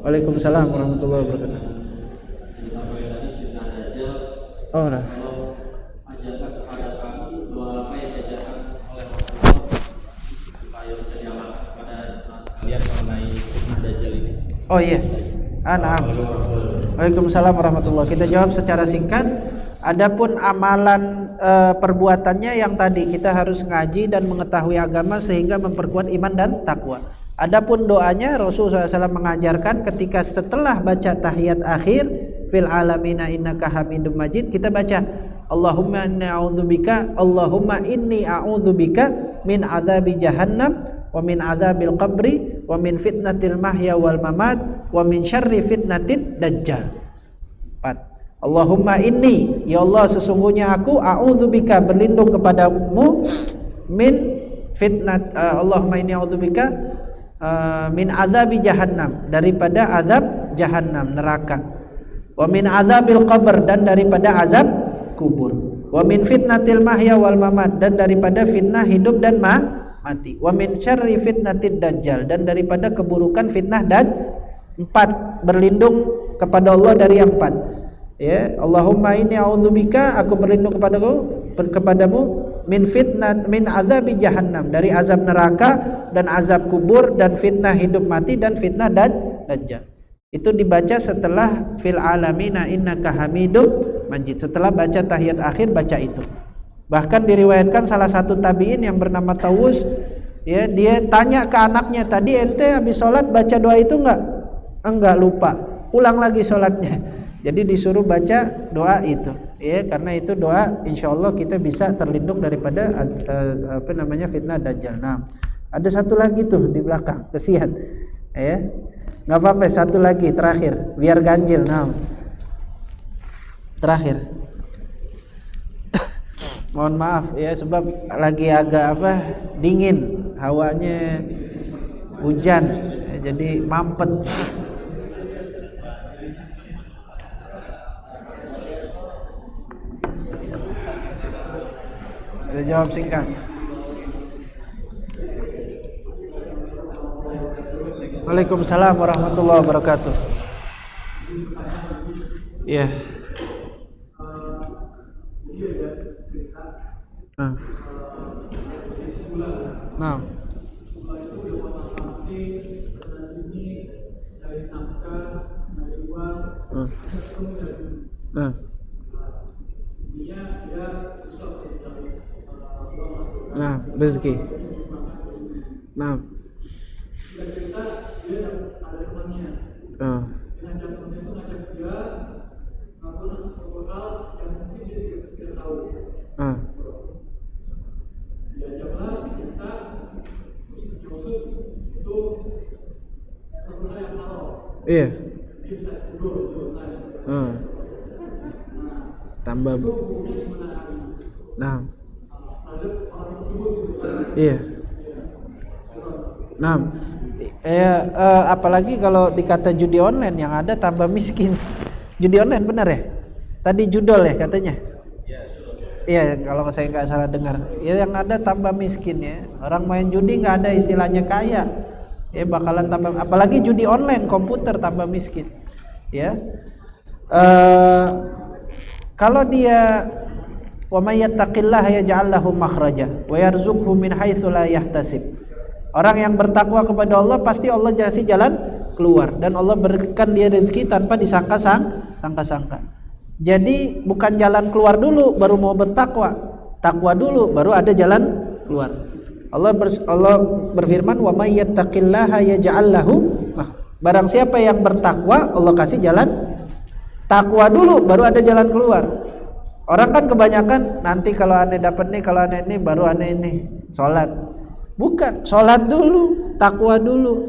Waalaikumsalam warahmatullahi wabarakatuh. Oh, nah. Oh iya. Nah. Waalaikumsalam warahmatullahi. Kita jawab secara singkat. Adapun amalan perbuatannya yang tadi kita harus ngaji dan mengetahui agama sehingga memperkuat iman dan takwa. Adapun doanya Rasulullah SAW mengajarkan ketika setelah baca tahiyat akhir fil alamina innaka hamidum majid, kita baca Allahumma inni a'udzubika min adzabi jahannam wa min adzabil qabri wa min fitnatil mahya wal mamat wa min syarri fitnatid dajjal. 4. Allahumma inni, ya Allah sesungguhnya aku a'udzubika berlindung kepadamu min fitnat Allahumma inni a'udzubika min azabi jahannam, daripada azab jahannam neraka, wa min azabil qabr, dan daripada azab kubur, wa min fitnatil mahya wal mamat, dan daripada fitnah hidup dan mati, wa min syarri fitnatid dajjal, dan daripada keburukan fitnah dajjal. 4. Berlindung kepada Allah dari yang 4 ya. Allahumma inni a'udzubika, aku berlindung kepadamu min azabi jahannam, dari azab neraka dan azab kubur dan fitnah hidup mati dan fitnah dajjal. Itu dibaca setelah fil alamina innaka hamidum majid. Setelah baca tahiyat akhir baca itu. Bahkan diriwayatkan salah satu tabi'in yang bernama Tawus ya, dia tanya ke anaknya, tadi ente habis sholat baca doa itu enggak, lupa, ulang lagi sholatnya. Jadi disuruh baca doa itu ya, karena itu doa insyaallah kita bisa terlindung daripada fitnah dajjal. Nah, ada satu lagi tuh di belakang, kesian ya. Enggak apa-apa, satu lagi terakhir biar ganjil. Nah, terakhir. Mohon maaf ya, sebab lagi agak dingin, hawanya hujan ya, jadi mampet. Saya jawab singkat. Waalaikumsalam warahmatullahi wabarakatuh. Iya. Nah. Nah, rezeki. Nah. Iya. Tambah. Nah. Iya. Nah, apalagi kalau dikata judi online yang ada tambah miskin. Judi online benar ya? Tadi judol ya katanya. Iya, kalau saya nggak salah dengar. Ya yang ada tambah miskin ya. Orang main judi nggak ada istilahnya kaya. Ya bakalan tambah, apalagi judi online komputer tambah miskin. Ya. Kalau dia wa may yattaqillaha yaj'al lahu makhraja wa yarzuqhu min haitsu la yahtasib. Orang yang bertakwa kepada Allah pasti Allah kasih jalan keluar dan Allah berikan dia rezeki tanpa disangka-sangka. Jadi bukan jalan keluar dulu baru mau bertakwa, takwa dulu baru ada jalan keluar. Allah berfirman wa may yattaqillaha yaj'al lahu, barang siapa yang bertakwa Allah kasih jalan. Takwa dulu baru ada jalan keluar. Orang kan kebanyakan nanti kalau aneh dapat nih, kalau aneh ini baru aneh ini sholat. Bukan, sholat dulu, takwa dulu.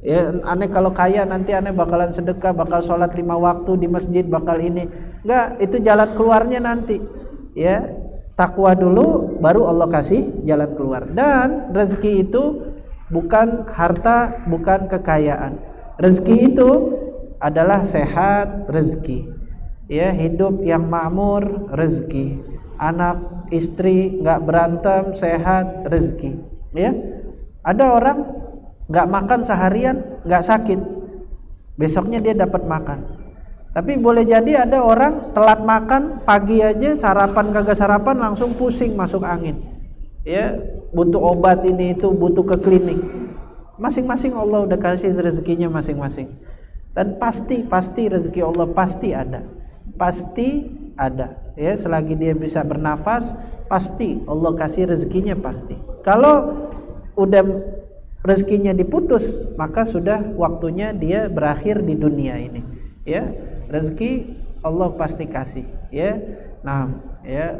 Ya, aneh kalau kaya nanti aneh bakalan sedekah, bakal sholat 5 waktu di masjid, bakal ini. Enggak, itu jalan keluarnya nanti. Ya, takwa dulu, baru Allah kasih jalan keluar. Dan rezeki itu bukan harta, bukan kekayaan. Rezeki itu adalah sehat, rezeki. Ya, hidup yang makmur, rezeki. Anak, istri nggak berantem, sehat, rezeki. Ya, ada orang nggak makan seharian nggak sakit, besoknya dia dapat makan. Tapi boleh jadi ada orang telat makan pagi aja, sarapan kagak sarapan langsung pusing masuk angin, ya butuh obat ini itu, butuh ke klinik. Masing-masing Allah udah kasih rezekinya masing-masing, dan pasti rezeki Allah pasti ada, ya selagi dia bisa bernafas pasti Allah kasih rezekinya pasti. Kalau udah rezekinya diputus, maka sudah waktunya dia berakhir di dunia ini, ya. Rezeki Allah pasti kasih, ya. Nah, ya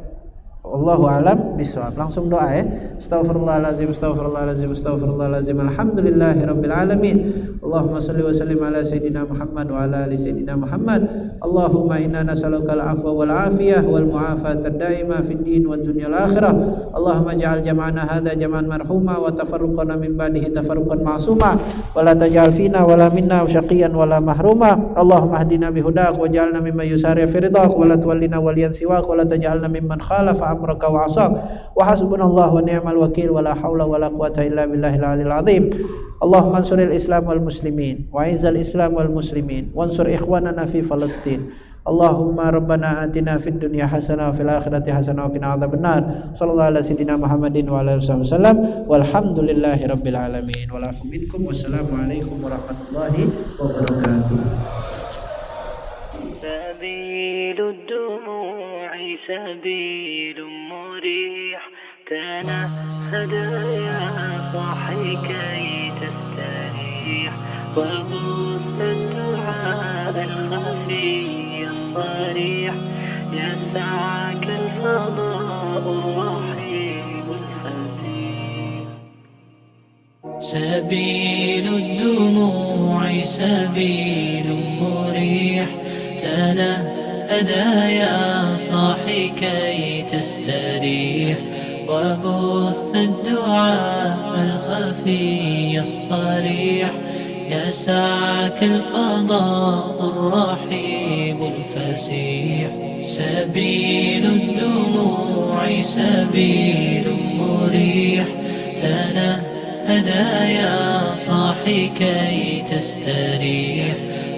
Allahu a'lam bishawab. Langsung doa ya. Astaghfirullahalazim, astaghfirullahalazim, astaghfirullahalazim. Alhamdulillahirabbil alamin. Allahumma shalli wa sallim ala sayidina Muhammad wa ala ali sayidina Muhammad. Allahumma inna nas'aluka al-'afwa wal 'afiyah wal mu'afata ad-daimah fid din wad dunya wal akhirah. Allahumma ij'al jam'ana hadza jam'an marhuma wa tafarruqana min ba'dihi tafarruqan ma'suma wa la taj'al fina wa la minna syaqiyyan wa la mahruma. Allahumma hdina bihudak waj'alna mimman yusari'u fi ridak wa la tuwallina waliyan siwak wa la taj'alna mimman khalafa amraka wa 'asak. Wa hasbunallahu wa ni'mal wakil wa la haula wa la quwwata illa billahil 'aliyyil 'azim. Allahumma ansuril Islam wal muslimin wa izzal Islam wal muslimin wansur ikhwanana fi Palestin. Allahumma rabbana atina fid dunya hasanah wa fil akhirati hasanah wa qina adzabannar. Sallallahu ala sayidina Muhammadin wa ala alihi wasallam. Walhamdulillahi rabbil alamin. Wa lakum minkum wassalamu alaikum warahmatullahi wabarakatuh. Sabilud dumu'i sabilun murih تنهد يا صاحي كي تستريح وبث الدعاء الخفي الصريح يسعك الفضاء الرحيم الفسيح. سبيل الدموع سبيل مريح تنهد يا صاحي كي تستريح وبث الدعاء الخفي الصريح يسعك الفضاء الرحيب الفسيح. سبيل الدموع سبيل مريح تنهد يا صاحي كي تستريح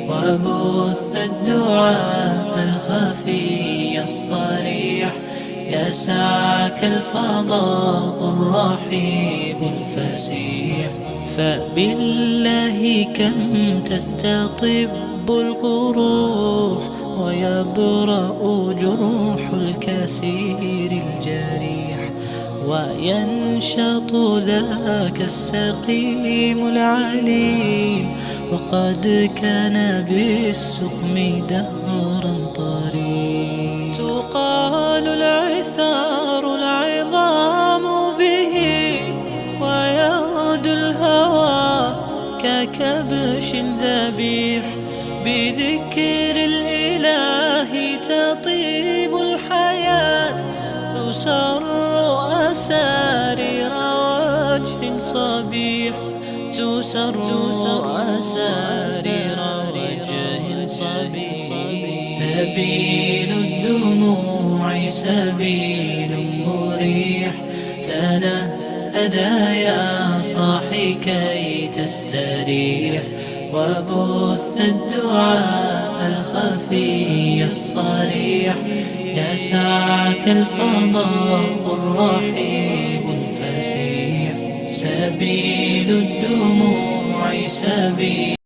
وبث الدعاء الخفي الصريح يسعك الفضاء الرحيب الفسيح. فبالله كم تستطب القروح ويبرأ جروح الكسير الجريح وينشط ذاك السقيم العليل وقد كان بالسقم دهرا طريق. تقال العثار العظام به ويغدو الهوى ككبش ذبيح بذكر الإله تطيب الحياة تسر أسارير وجه صبيح تسر أسارير وجه صبيح. سبيل الدموع سبيل مريح تنهد يا صاحي كي تستريح وبث الدعاء الخفي الصريح يسعك الفضاء الرحيب الفسيح. سبيل الدموع سبيل